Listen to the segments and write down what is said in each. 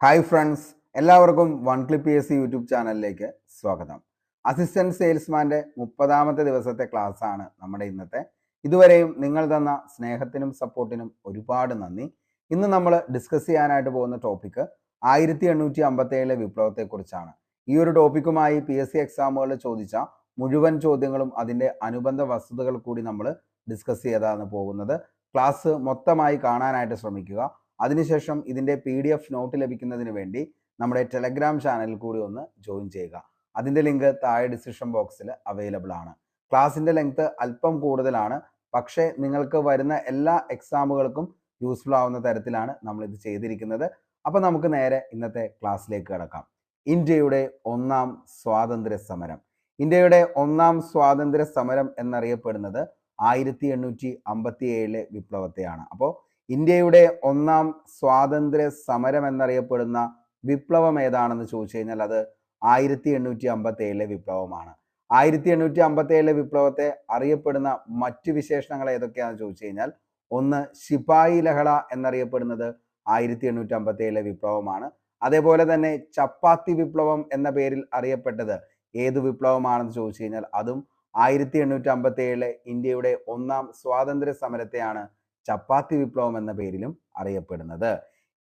Hi friends, എല്ലാവർക്കും one clip PSC YouTube ചാനലിലേക്ക് സ്വാഗതം. അസിസ്റ്റന്റ് സെയിൽസ്മാൻ്റെ 30ാമത്തെ ദിവസത്തെ ക്ലാസ് ആണ് നമ്മുടെ ഇന്നത്തെ. ഇതുവരെയും നിങ്ങൾ തന്ന സ്നേഹത്തിനും സപ്പോർട്ടിനും ഒരുപാട് നന്ദി. ഇന്ന് നമ്മൾ ഡിസ്കസ് ചെയ്യാനായിട്ട് പോകുന്ന ടോപ്പിക്ക് 1857 വിപ്ലവത്തെക്കുറിച്ചാണ്. ഈ ഒരു ടോപ്പിക്കുമായി PSC എക്സാമുകളിൽ ചോദിച്ച മുഴുവൻ ചോദ്യങ്ങളും അതിൻ്റെ അനുബന്ധ വസ്തുതകൾ കൂടി നമ്മൾ ഡിസ്കസ് ചെയ്താണ് പോകുന്നത്. ക്ലാസ് മൊത്തമായി കാണാനായിട്ട് ശ്രമിക്കുക. അതിനുശേഷം ഇതിൻ്റെ PDF നോട്ട് ലഭിക്കുന്നതിന് വേണ്ടി നമ്മുടെ ടെലഗ്രാം ചാനലിൽ കൂടി ഒന്ന് ജോയിൻ ചെയ്യുക. അതിൻ്റെ ലിങ്ക് താഴെ ഡിസ്ക്രിപ്ഷൻ ബോക്സിൽ അവൈലബിൾ ആണ്. ക്ലാസ്സിൻ്റെ ലെങ്ത് അല്പം കൂടുതലാണ്, പക്ഷേ നിങ്ങൾക്ക് വരുന്ന എല്ലാ എക്സാമുകൾക്കും യൂസ്ഫുൾ ആവുന്ന തരത്തിലാണ് നമ്മളിത് ചെയ്തിരിക്കുന്നത്. അപ്പോൾ നമുക്ക് നേരെ ഇന്നത്തെ ക്ലാസ്സിലേക്ക് കിടക്കാം. ഇന്ത്യയുടെ ഒന്നാം സ്വാതന്ത്ര്യ സമരം. ഇന്ത്യയുടെ ഒന്നാം സ്വാതന്ത്ര്യ സമരം എന്നറിയപ്പെടുന്നത് 1857 വിപ്ലവത്തെയാണ്. അപ്പോൾ ഇന്ത്യയുടെ ഒന്നാം സ്വാതന്ത്ര്യ സമരം എന്നറിയപ്പെടുന്ന വിപ്ലവം ഏതാണെന്ന് ചോദിച്ചു കഴിഞ്ഞാൽ അത് 1857 വിപ്ലവമാണ്. 1857 വിപ്ലവത്തെ അറിയപ്പെടുന്ന മറ്റു വിശേഷണങ്ങൾ ഏതൊക്കെയാണെന്ന് ചോദിച്ചു കഴിഞ്ഞാൽ, ഒന്ന് ശിപായി ലഹള എന്നറിയപ്പെടുന്നത് 1857 വിപ്ലവമാണ്. അതേപോലെ തന്നെ ചപ്പാത്തി വിപ്ലവം എന്ന പേരിൽ അറിയപ്പെട്ടത് ഏത് വിപ്ലവമാണെന്ന് ചോദിച്ചു കഴിഞ്ഞാൽ അതും 1857 ഇന്ത്യയുടെ ഒന്നാം സ്വാതന്ത്ര്യ സമരത്തെയാണ് ചപ്പാത്തി വിപ്ലവം എന്ന പേരിലും അറിയപ്പെടുന്നത്.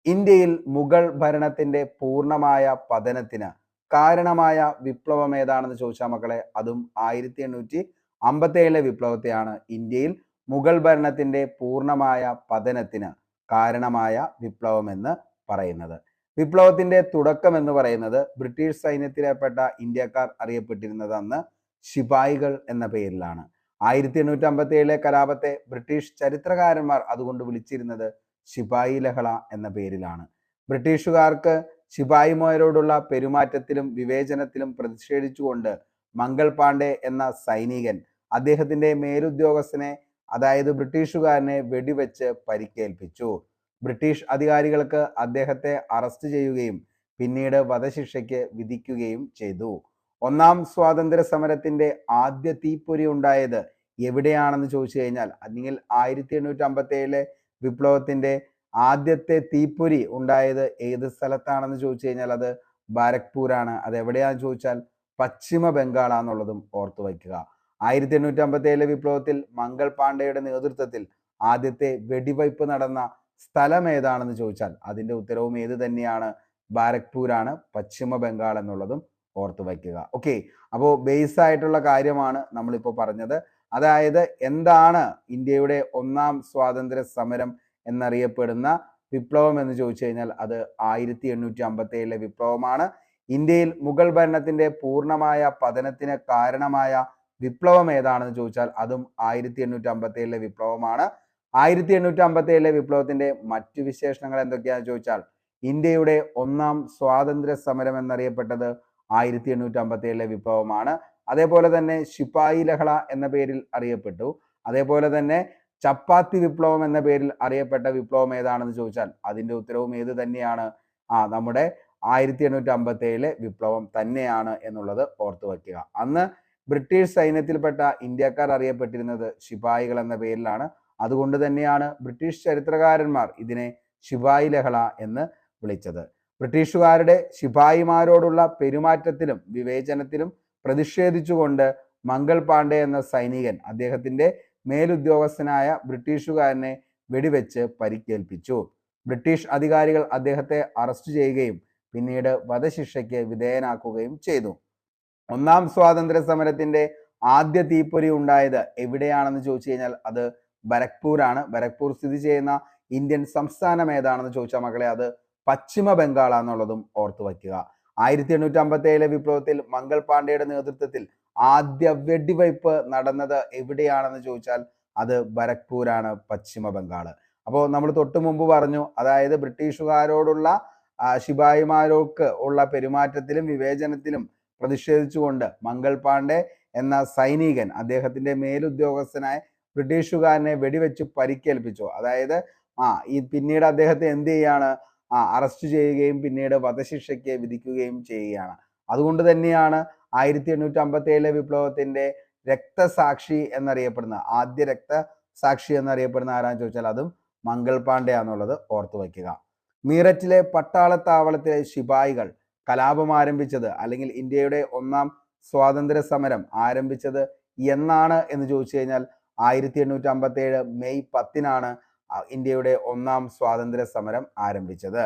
ഇന്ത്യയിൽ മുഗൾ ഭരണത്തിന്റെ പൂർണ്ണമായ പതനത്തിന് കാരണമായ വിപ്ലവം ഏതാണെന്ന് ചോദിച്ചാൽ മക്കളെ, അതും 1857 വിപ്ലവത്തെയാണ് ഇന്ത്യയിൽ മുഗൾ ഭരണത്തിന്റെ പൂർണ്ണമായ പതനത്തിന് കാരണമായ വിപ്ലവം എന്ന് പറയുന്നത്. വിപ്ലവത്തിന്റെ തുടക്കം എന്ന് പറയുന്നത് ബ്രിട്ടീഷ് സൈന്യത്തിലേർപ്പെട്ട ഇന്ത്യക്കാർ അറിയപ്പെട്ടിരുന്നത് അന്ന് ശിപായികൾ എന്ന പേരിലാണ്. 1857 കലാപത്തെ ബ്രിട്ടീഷ് ചരിത്രകാരന്മാർ അതുകൊണ്ട് വിളിച്ചിരുന്നത് ശിപായി ലഹള എന്ന പേരിലാണ്. ബ്രിട്ടീഷുകാർക്ക് ശിപായിമാരോടുള്ള പെരുമാറ്റത്തിലും വിവേചനത്തിലും പ്രതിഷേധിച്ചുകൊണ്ട് മംഗൾ പാണ്ഡെ എന്ന സൈനികൻ അദ്ദേഹത്തിന്റെ മേലുദ്യോഗസ്ഥനെ, അതായത് ബ്രിട്ടീഷുകാരനെ വെടിവെച്ച് പരിക്കേൽപ്പിച്ചു. ബ്രിട്ടീഷ് അധികാരികൾക്ക് അദ്ദേഹത്തെ അറസ്റ്റ് ചെയ്യുകയും പിന്നീട് വധശിക്ഷയ്ക്ക് വിധിക്കുകയും ചെയ്തു. ഒന്നാം സ്വാതന്ത്ര്യ സമരത്തിന്റെ ആദ്യ തീപ്പൊരി ഉണ്ടായത് എവിടെയാണെന്ന് ചോദിച്ചു കഴിഞ്ഞാൽ, അല്ലെങ്കിൽ 1857 വിപ്ലവത്തിന്റെ ആദ്യത്തെ തീപ്പൊരി ഉണ്ടായത് ഏത് സ്ഥലത്താണെന്ന് ചോദിച്ചു കഴിഞ്ഞാൽ അത് ബാരക്പൂരാണ്. അത് എവിടെയാണെന്ന് ചോദിച്ചാൽ പശ്ചിമ ബംഗാളാന്നുള്ളതും ഓർത്തു വയ്ക്കുക. 1857 വിപ്ലവത്തിൽ മംഗൾ പാണ്ഡെയുടെ നേതൃത്വത്തിൽ ആദ്യത്തെ വെടിവയ്പ് നടന്ന സ്ഥലം ഏതാണെന്ന് ചോദിച്ചാൽ അതിന്റെ ഉത്തരവും ഏത് തന്നെയാണ്, ബാരക്പൂരാണ്, പശ്ചിമ ബംഗാൾ എന്നുള്ളതും ഓർത്തു വയ്ക്കുക. ഓക്കെ, അപ്പോൾ ബേസ് ആയിട്ടുള്ള കാര്യമാണ് നമ്മളിപ്പോൾ പറഞ്ഞത്. അതായത് എന്താണ് ഇന്ത്യയുടെ ഒന്നാം സ്വാതന്ത്ര്യ സമരം എന്നറിയപ്പെടുന്ന വിപ്ലവം എന്ന് ചോദിച്ചു കഴിഞ്ഞാൽ അത് 1857 വിപ്ലവമാണ്. ഇന്ത്യയിൽ മുഗൾ ഭരണത്തിന്റെ പൂർണ്ണമായ പതനത്തിന് കാരണമായ വിപ്ലവം ഏതാണെന്ന് ചോദിച്ചാൽ അതും 1857 വിപ്ലവമാണ്. 1857 വിപ്ലവത്തിന്റെ മറ്റു വിശേഷണങ്ങൾ എന്തൊക്കെയാണെന്ന് ചോദിച്ചാൽ, ഇന്ത്യയുടെ ഒന്നാം സ്വാതന്ത്ര്യ സമരം എന്നറിയപ്പെട്ടത് 1857 വിപ്ലവമാണ്. അതേപോലെ തന്നെ ശിപായി ലഹള എന്ന പേരിൽ അറിയപ്പെട്ടു. അതേപോലെ തന്നെ ചപ്പാത്തി വിപ്ലവം എന്ന പേരിൽ അറിയപ്പെട്ട വിപ്ലവം ഏതാണെന്ന് ചോദിച്ചാൽ അതിന്റെ ഉത്തരവും ഏത് തന്നെയാണ്, നമ്മുടെ 1857 വിപ്ലവം തന്നെയാണ് എന്നുള്ളത് ഓർത്തു വയ്ക്കുക. അന്ന് ബ്രിട്ടീഷ് സൈന്യത്തിൽപ്പെട്ട ഇന്ത്യക്കാർ അറിയപ്പെട്ടിരുന്നത് ശിപായികൾ എന്ന പേരിലാണ്. അതുകൊണ്ട് തന്നെയാണ് ബ്രിട്ടീഷ് ചരിത്രകാരന്മാർ ഇതിനെ ശിപായി ലഹള എന്ന് വിളിച്ചത്. ബ്രിട്ടീഷുകാരുടെ ശിപായിമാരോടുള്ള പെരുമാറ്റത്തിലും വിവേചനത്തിലും പ്രതിഷേധിച്ചുകൊണ്ട് മംഗൾ പാണ്ഡെ എന്ന സൈനികൻ അദ്ദേഹത്തിന്റെ മേലുദ്യോഗസ്ഥനായ ബ്രിട്ടീഷുകാരനെ വെടിവെച്ച് പരിക്കേൽപ്പിച്ചു. ബ്രിട്ടീഷ് അധികാരികൾ അദ്ദേഹത്തെ അറസ്റ്റ് ചെയ്യുകയും പിന്നീട് വധശിക്ഷയ്ക്ക് വിധേയനാക്കുകയും ചെയ്തു. ഒന്നാം സ്വാതന്ത്ര്യ സമരത്തിന്റെ ആദ്യ തീപ്പൊരി ഉണ്ടായത് എവിടെയാണെന്ന് ചോദിച്ചു കഴിഞ്ഞാൽ അത് ബരക്പൂരാണ്. ബരക്പൂർ സ്ഥിതി ചെയ്യുന്ന ഇന്ത്യൻ സംസ്ഥാനം ഏതാണെന്ന് ചോദിച്ചാൽ മക്കളെ അത് പശ്ചിമ ബംഗാളാന്നുള്ളതും ഓർത്തു വയ്ക്കുക. 1857 വിപ്ലവത്തിൽ മംഗൾ പാണ്ഡെയുടെ നേതൃത്വത്തിൽ ആദ്യ വെടിവയ്പ് നടന്നത് എവിടെയാണെന്ന് ചോദിച്ചാൽ അത് ബരക്പൂരാണ്, പശ്ചിമ ബംഗാൾ. അപ്പോൾ നമ്മൾ തൊട്ടു മുമ്പ് പറഞ്ഞു, അതായത് ബ്രിട്ടീഷുകാരോടുള്ള ശിപായിമാർക്ക് ഉള്ള പെരുമാറ്റത്തിലും വിവേചനത്തിലും പ്രതിഷേധിച്ചുകൊണ്ട് മംഗൾ പാണ്ഡെ എന്ന സൈനികൻ അദ്ദേഹത്തിന്റെ മേലുദ്യോഗസ്ഥനായ ബ്രിട്ടീഷുകാരനെ വെടിവെച്ച് പരിക്കേൽപ്പിച്ചു. അതായത് ഈ പിന്നീട് അദ്ദേഹത്തെ എന്ത് ചെയ്യാണ്, അറസ്റ്റ് ചെയ്യുകയും പിന്നീട് വധശിക്ഷയ്ക്ക് വിധിക്കുകയും ചെയ്യുകയാണ്. അതുകൊണ്ട് തന്നെയാണ് 1857 വിപ്ലവത്തിന്റെ രക്തസാക്ഷി എന്നറിയപ്പെടുന്ന, ആദ്യ രക്തസാക്ഷി എന്നറിയപ്പെടുന്ന ആരാന്ന് ചോദിച്ചാൽ അതും മംഗൾ പാണ്ഡെ ആണെന്നുള്ളത് ഓർത്തു വയ്ക്കുക. മീററ്റിലെ പട്ടാളത്താവളത്തിലെ ശിപായികൾ കലാപം ആരംഭിച്ചത് അല്ലെങ്കിൽ ഇന്ത്യയുടെ ഒന്നാം സ്വാതന്ത്ര്യ സമരം ആരംഭിച്ചത് എന്നാണ് എന്ന് ചോദിച്ചു കഴിഞ്ഞാൽ 1857 മെയ് 10-നാണ് ഇന്ത്യയുടെ ഒന്നാം സ്വാതന്ത്ര്യ സമരം ആരംഭിച്ചത്.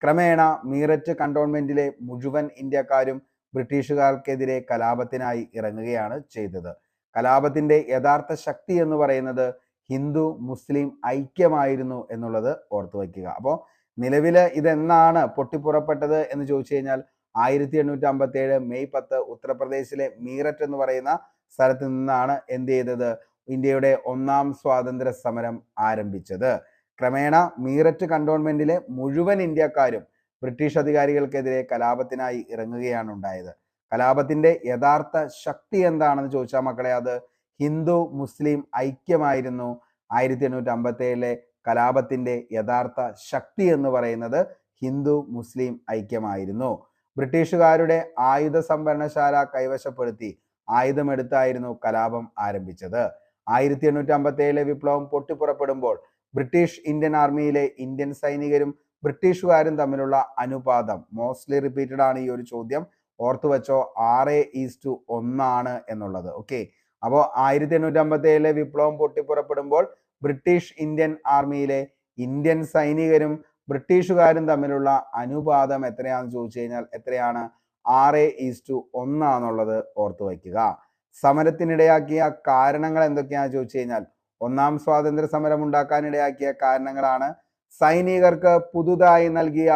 ക്രമേണ മീററ്റ് കണ്ടോൺമെന്റിലെ മുഴുവൻ ഇന്ത്യക്കാരും ബ്രിട്ടീഷുകാർക്കെതിരെ കലാപത്തിനായി ഇറങ്ങുകയാണ് ചെയ്തത്. കലാപത്തിന്റെ യഥാർത്ഥ ശക്തി എന്ന് പറയുന്നത് ഹിന്ദു മുസ്ലിം ഐക്യമായിരുന്നു എന്നുള്ളത് ഓർത്തു വയ്ക്കുക. അപ്പോൾ നിലവില് ഇതെന്നാണ് പൊട്ടിപ്പുറപ്പെട്ടത് എന്ന് ചോദിച്ചു കഴിഞ്ഞാൽ 1857 മെയ് 10 ഉത്തർപ്രദേശിലെ മീററ്റ് എന്ന് പറയുന്ന സ്ഥലത്ത് നിന്നാണ് എന്ത് ചെയ്തത്, ഇന്ത്യയുടെ ഒന്നാം സ്വാതന്ത്ര്യ സമരം ആരംഭിച്ചത്. ക്രമേണ മീററ്റ് കണ്ടോൺമെന്റിലെ മുഴുവൻ ഇന്ത്യക്കാരും ബ്രിട്ടീഷ് അധികാരികൾക്കെതിരെ കലാപത്തിനായി ഇറങ്ങുകയാണ് ഉണ്ടായത്. കലാപത്തിന്റെ യഥാർത്ഥ ശക്തി എന്താണെന്ന് ചോദിച്ചാൽ മക്കളെ, അത് ഹിന്ദു മുസ്ലിം ഐക്യമായിരുന്നു. 1857 കലാപത്തിന്റെ യഥാർത്ഥ ശക്തി എന്ന് പറയുന്നത് ഹിന്ദു മുസ്ലിം ഐക്യമായിരുന്നു. ബ്രിട്ടീഷുകാരുടെ ആയുധ സംഭരണശാല കൈവശപ്പെടുത്തി ആയുധമെടുത്തായിരുന്നു കലാപം ആരംഭിച്ചത്. 1857 വിപ്ലവം പൊട്ടിപ്പുറപ്പെടുമ്പോൾ ബ്രിട്ടീഷ് ഇന്ത്യൻ ആർമിയിലെ ഇന്ത്യൻ സൈനികരും ബ്രിട്ടീഷുകാരും തമ്മിലുള്ള അനുപാതം മോസ്റ്റ്ലി റിപ്പീറ്റഡ് ആണ്. ഈ ഒരു ചോദ്യം ഓർത്തു വെച്ചോ, 6:1 എന്നുള്ളത്. ഓക്കെ, അപ്പോൾ 1857 വിപ്ലവം പൊട്ടിപ്പുറപ്പെടുമ്പോൾ ബ്രിട്ടീഷ് ഇന്ത്യൻ ആർമിയിലെ ഇന്ത്യൻ സൈനികരും ബ്രിട്ടീഷുകാരും തമ്മിലുള്ള അനുപാതം എത്രയാണെന്ന് ചോദിച്ചു കഴിഞ്ഞാൽ എത്രയാണ്? 6:1 എന്നുള്ളത് ഓർത്തു വയ്ക്കുക. സമരത്തിനിടയാക്കിയ കാരണങ്ങൾ എന്തൊക്കെയാണെന്ന് ചോദിച്ചു കഴിഞ്ഞാൽ ഒന്നാം സ്വാതന്ത്ര്യ സമരം ഉണ്ടാക്കാനിടയാക്കിയ കാരണങ്ങളാണ് സൈനികർക്ക് പുതുതായി നൽകിയ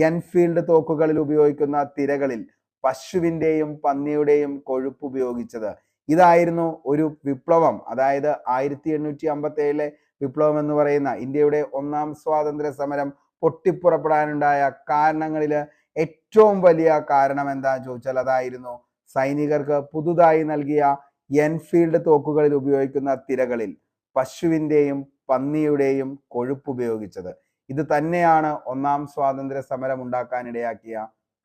എൻഫീൽഡ് തോക്കുകളിൽ ഉപയോഗിക്കുന്ന തിരകളിൽ പശുവിന്റെയും പന്നിയുടെയും കൊഴുപ്പ് ഉപയോഗിച്ചത്. ഇതായിരുന്നു ഒരു വിപ്ലവം, അതായത് 1857 വിപ്ലവം എന്ന് പറയുന്ന ഇന്ത്യയുടെ ഒന്നാം സ്വാതന്ത്ര്യ സമരം പൊട്ടിപ്പുറപ്പെടാനുണ്ടായ കാരണങ്ങളിൽ ഏറ്റവും വലിയ കാരണം എന്താണെന്ന് ചോദിച്ചാൽ അതായിരുന്നു സൈനികർക്ക് പുതുതായി നൽകിയ എൻഫീൽഡ് തോക്കുകളിൽ ഉപയോഗിക്കുന്ന തിരകളിൽ പശുവിന്റെയും പന്നിയുടെയും കൊഴുപ്പ് ഉപയോഗിച്ചത്. ഇത് തന്നെയാണ് ഒന്നാം സ്വാതന്ത്ര്യ സമരം ഉണ്ടാക്കാനിടയാക്കിയ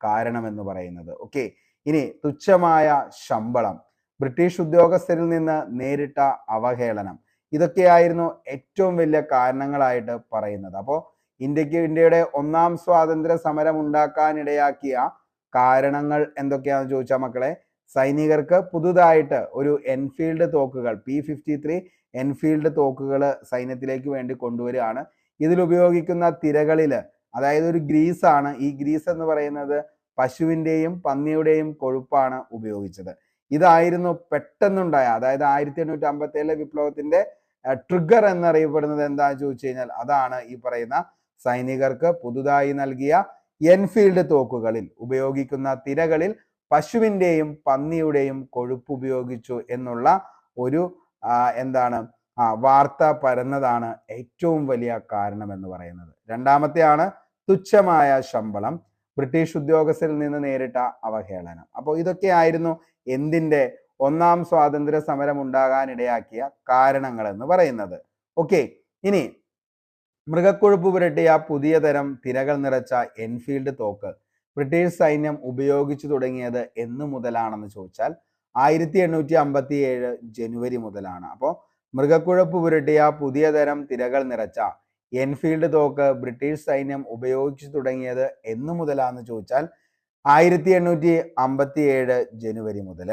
കാരണം എന്ന് പറയുന്നത്. ഓക്കെ, ഇനി തുച്ഛമായ ശമ്പളം, ബ്രിട്ടീഷ് ഉദ്യോഗസ്ഥരിൽ നിന്ന് നേരിട്ട അവഹേളനം, ഇതൊക്കെയായിരുന്നു ഏറ്റവും വലിയ കാരണങ്ങളായിട്ട് പറയുന്നത്. അപ്പോൾ ഇന്ത്യയുടെ ഒന്നാം സ്വാതന്ത്ര്യ സമരം ഉണ്ടാക്കാനിടയാക്കിയ കാരണങ്ങൾ എന്തൊക്കെയാണെന്ന് ചോദിച്ചാൽ മക്കളെ, സൈനികർക്ക് പുതുതായിട്ട് ഒരു എൻഫീൽഡ് തോക്കുകൾ P53 എൻഫീൽഡ് തോക്കുകൾ സൈന്യത്തിലേക്ക് വേണ്ടി കൊണ്ടുവരികയാണ്. ഇതിൽ ഉപയോഗിക്കുന്ന തിരകളിൽ, അതായത് ഒരു ഗ്രീസാണ്, ഈ ഗ്രീസ് എന്ന് പറയുന്നത് പശുവിന്റെയും പന്നിയുടെയും കൊഴുപ്പാണ് ഉപയോഗിച്ചത്. ഇതായിരുന്നു പെട്ടെന്നുണ്ടായ, അതായത് 1857 വിപ്ലവത്തിന്റെ ട്രിഗർ എന്നറിയപ്പെടുന്നത് എന്താണെന്ന് ചോദിച്ചു കഴിഞ്ഞാൽ അതാണ് ഈ പറയുന്ന സൈനികർക്ക് പുതുതായി നൽകിയ എൻഫീൽഡ് തോക്കുകളിൽ ഉപയോഗിക്കുന്ന തിരകളിൽ പശുവിന്റെയും പന്നിയുടെയും കൊഴുപ്പ് ഉപയോഗിച്ചു എന്നുള്ള ഒരു വാർത്ത പരന്നതാണ് ഏറ്റവും വലിയ കാരണം എന്ന് പറയുന്നത്. രണ്ടാമത്തെയാണ് തുച്ഛമായ ശമ്പളം, ബ്രിട്ടീഷ് ഉദ്യോഗസ്ഥരിൽ നിന്ന് നേരിട്ട അവഹേളനം. അപ്പോൾ ഇതൊക്കെയായിരുന്നു എന്തിന്റെ ഒന്നാം സ്വാതന്ത്ര്യ സമരം ഉണ്ടാകാനിടയാക്കിയ കാരണങ്ങൾ എന്ന് പറയുന്നത്. ഓക്കെ, ഇനി മൃഗക്കൊഴുപ്പ് പുരട്ടിയ പുതിയ തരം തിരകൾ നിറച്ച എൻഫീൽഡ് തോക്ക് ബ്രിട്ടീഷ് സൈന്യം ഉപയോഗിച്ചു തുടങ്ങിയത് എന്ന് മുതലാണെന്ന് ചോദിച്ചാൽ 1857 ജനുവരി മുതലാണ്. അപ്പോൾ മൃഗക്കുഴപ്പ് പുരട്ടിയ പുതിയ തരം തിരകൾ നിറച്ച എൻഫീൽഡ് തോക്ക് ബ്രിട്ടീഷ് സൈന്യം ഉപയോഗിച്ചു തുടങ്ങിയത് എന്ന് മുതലാണെന്ന് ചോദിച്ചാൽ 1857 ജനുവരി മുതൽ.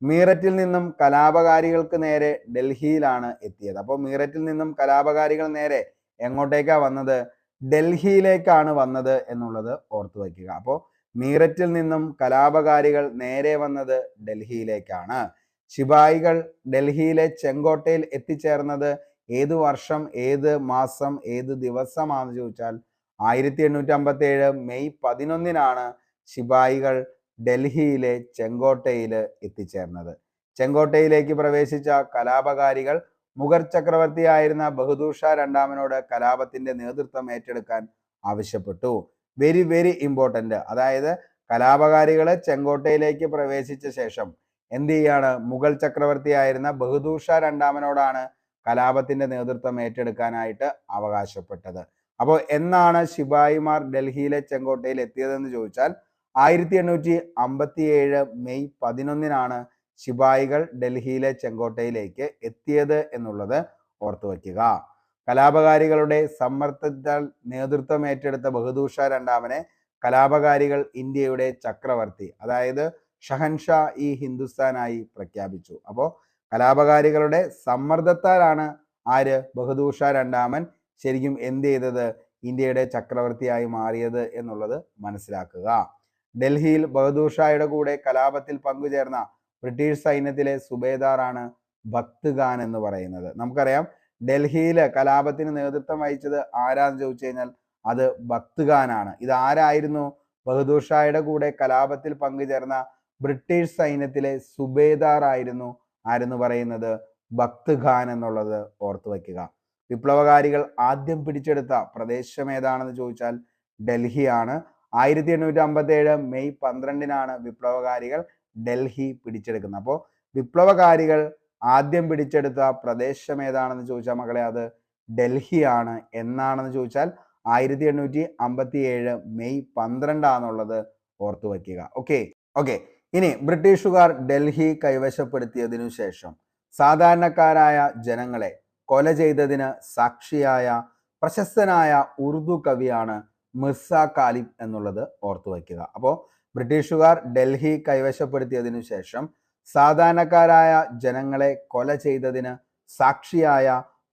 മീററ്റിൽ നിന്നും കലാപകാരികൾക്ക് നേരെ ഡൽഹിയിലാണ് എത്തിയത്. അപ്പോൾ മീററ്റിൽ നിന്നും കലാപകാരികൾ നേരെ എങ്ങോട്ടേക്കാ വന്നത്? ഡൽഹിയിലേക്കാണ് വന്നത് എന്നുള്ളത് ഓർത്തു വയ്ക്കുക. അപ്പോൾ മീററ്റിൽ നിന്നും കലാപകാരികൾ നേരെ വന്നത് ഡൽഹിയിലേക്കാണ്. ശിപായികൾ ഡൽഹിയിലെ ചെങ്കോട്ടയിൽ എത്തിച്ചേർന്നത് ഏത് വർഷം, ഏത് മാസം, ഏത് ദിവസമാണെന്ന് ചോദിച്ചാൽ 1857 മെയ് 11-നാണ് ശിപായികൾ ഡൽഹിയിലെ ചെങ്കോട്ടയിൽ എത്തിച്ചേർന്നത്. ചെങ്കോട്ടയിലേക്ക് പ്രവേശിച്ച കലാപകാരികൾ മുഗൾ ചക്രവർത്തിയായിരുന്ന ബഹദൂർ ഷാ രണ്ടാമനോട് കലാപത്തിന്റെ നേതൃത്വം ഏറ്റെടുക്കാൻ ആവശ്യപ്പെട്ടു. Very very important. അതായത് കലാപകാരികള് ചെങ്കോട്ടയിലേക്ക് പ്രവേശിച്ച ശേഷം എന്ത് ചെയ്യാണ്? മുഗൾ ചക്രവർത്തിയായിരുന്ന ബഹദൂർ ഷാ രണ്ടാമനോടാണ് കലാപത്തിന്റെ നേതൃത്വം ഏറ്റെടുക്കാനായിട്ട് അവകാശപ്പെട്ടത്. അപ്പോൾ എന്നാണ് ശിപായിമാർ ഡൽഹിയിലെ ചെങ്കോട്ടയിൽ എത്തിയതെന്ന് ചോദിച്ചാൽ 1857 മെയ് 11-നാണ് ശിപായികൾ ഡൽഹിയിലെ ചെങ്കോട്ടയിലേക്ക് എത്തിയത് എന്നുള്ളത് ഓർത്തു വയ്ക്കുക. കലാപകാരികളുടെ സമ്മർദ്ദത്താൽ നേതൃത്വം ഏറ്റെടുത്ത ബഹദൂർ ഷാ രണ്ടാമനെ കലാപകാരികൾ ഇന്ത്യയുടെ ചക്രവർത്തി, അതായത് ഷഹൻഷാ ഇ ഹിന്ദുസ്ഥാനായി പ്രഖ്യാപിച്ചു. അപ്പോൾ കലാപകാരികളുടെ സമ്മർദ്ദത്താലാണ് ബഹദൂർ ഷാ രണ്ടാമൻ ശരിക്കും എന്ത് ചെയ്തത്? ഇന്ത്യയുടെ ചക്രവർത്തിയായി മാറിയത് എന്നുള്ളത് മനസ്സിലാക്കുക. ഡൽഹിയിൽ ബഹദൂർ ഷായുടെ കൂടെ കലാപത്തിൽ പങ്കുചേർന്ന ബ്രിട്ടീഷ് സൈന്യത്തിലെ സുബേദാറാണ് ഭക്ത് ഖാൻ എന്ന് പറയുന്നത്. നമുക്കറിയാം ഡൽഹിയിൽ കലാപത്തിന് നേതൃത്വം വഹിച്ചത് ആരാന്ന് ചോദിച്ചു കഴിഞ്ഞാൽ അത് ഭക്ത് ഖാൻ ആണ്. ഇത് ആരായിരുന്നു? ബഹദൂർ ഷായുടെ കൂടെ കലാപത്തിൽ പങ്കുചേർന്ന ബ്രിട്ടീഷ് സൈന്യത്തിലെ സുബേദാർ ആയിരുന്നു ആരെന്ന് പറയുന്നത്? ഭക്ത് ഖാൻ എന്നുള്ളത് ഓർത്തു വയ്ക്കുക. വിപ്ലവകാരികൾ ആദ്യം പിടിച്ചെടുത്ത പ്രദേശം ഏതാണെന്ന് ചോദിച്ചാൽ ഡൽഹിയാണ്. 1857 മെയ് 12 വിപ്ലവകാരികൾ ഡൽഹി പിടിച്ചെടുക്കുന്നത്. അപ്പോൾ വിപ്ലവകാരികൾ ആദ്യം പിടിച്ചെടുത്ത പ്രദേശം ഏതാണെന്ന് ചോദിച്ചാൽ മക്കളെ അത് ഡൽഹിയാണ്. എന്നാണെന്ന് ചോദിച്ചാൽ 1857 മെയ് 12 ഓർത്തു വയ്ക്കുക. ഓക്കെ. ഇനി ബ്രിട്ടീഷുകാർ ഡൽഹി കൈവശപ്പെടുത്തിയതിനു ശേഷം സാധാരണക്കാരായ ജനങ്ങളെ കൊല ചെയ്തതിന് സാക്ഷിയായ പ്രശസ്തനായ ഉറുദു കവിയാണ് മിർസ ഗാലിബ് എന്നുള്ളത് ഓർത്തു വയ്ക്കുക. അപ്പോൾ ബ്രിട്ടീഷുകാർ ഡൽഹി കൈവശപ്പെടുത്തിയതിനു ശേഷം സാധാരണക്കാരായ ജനങ്ങളെ കൊല ചെയ്തതിന് സാക്ഷിയായ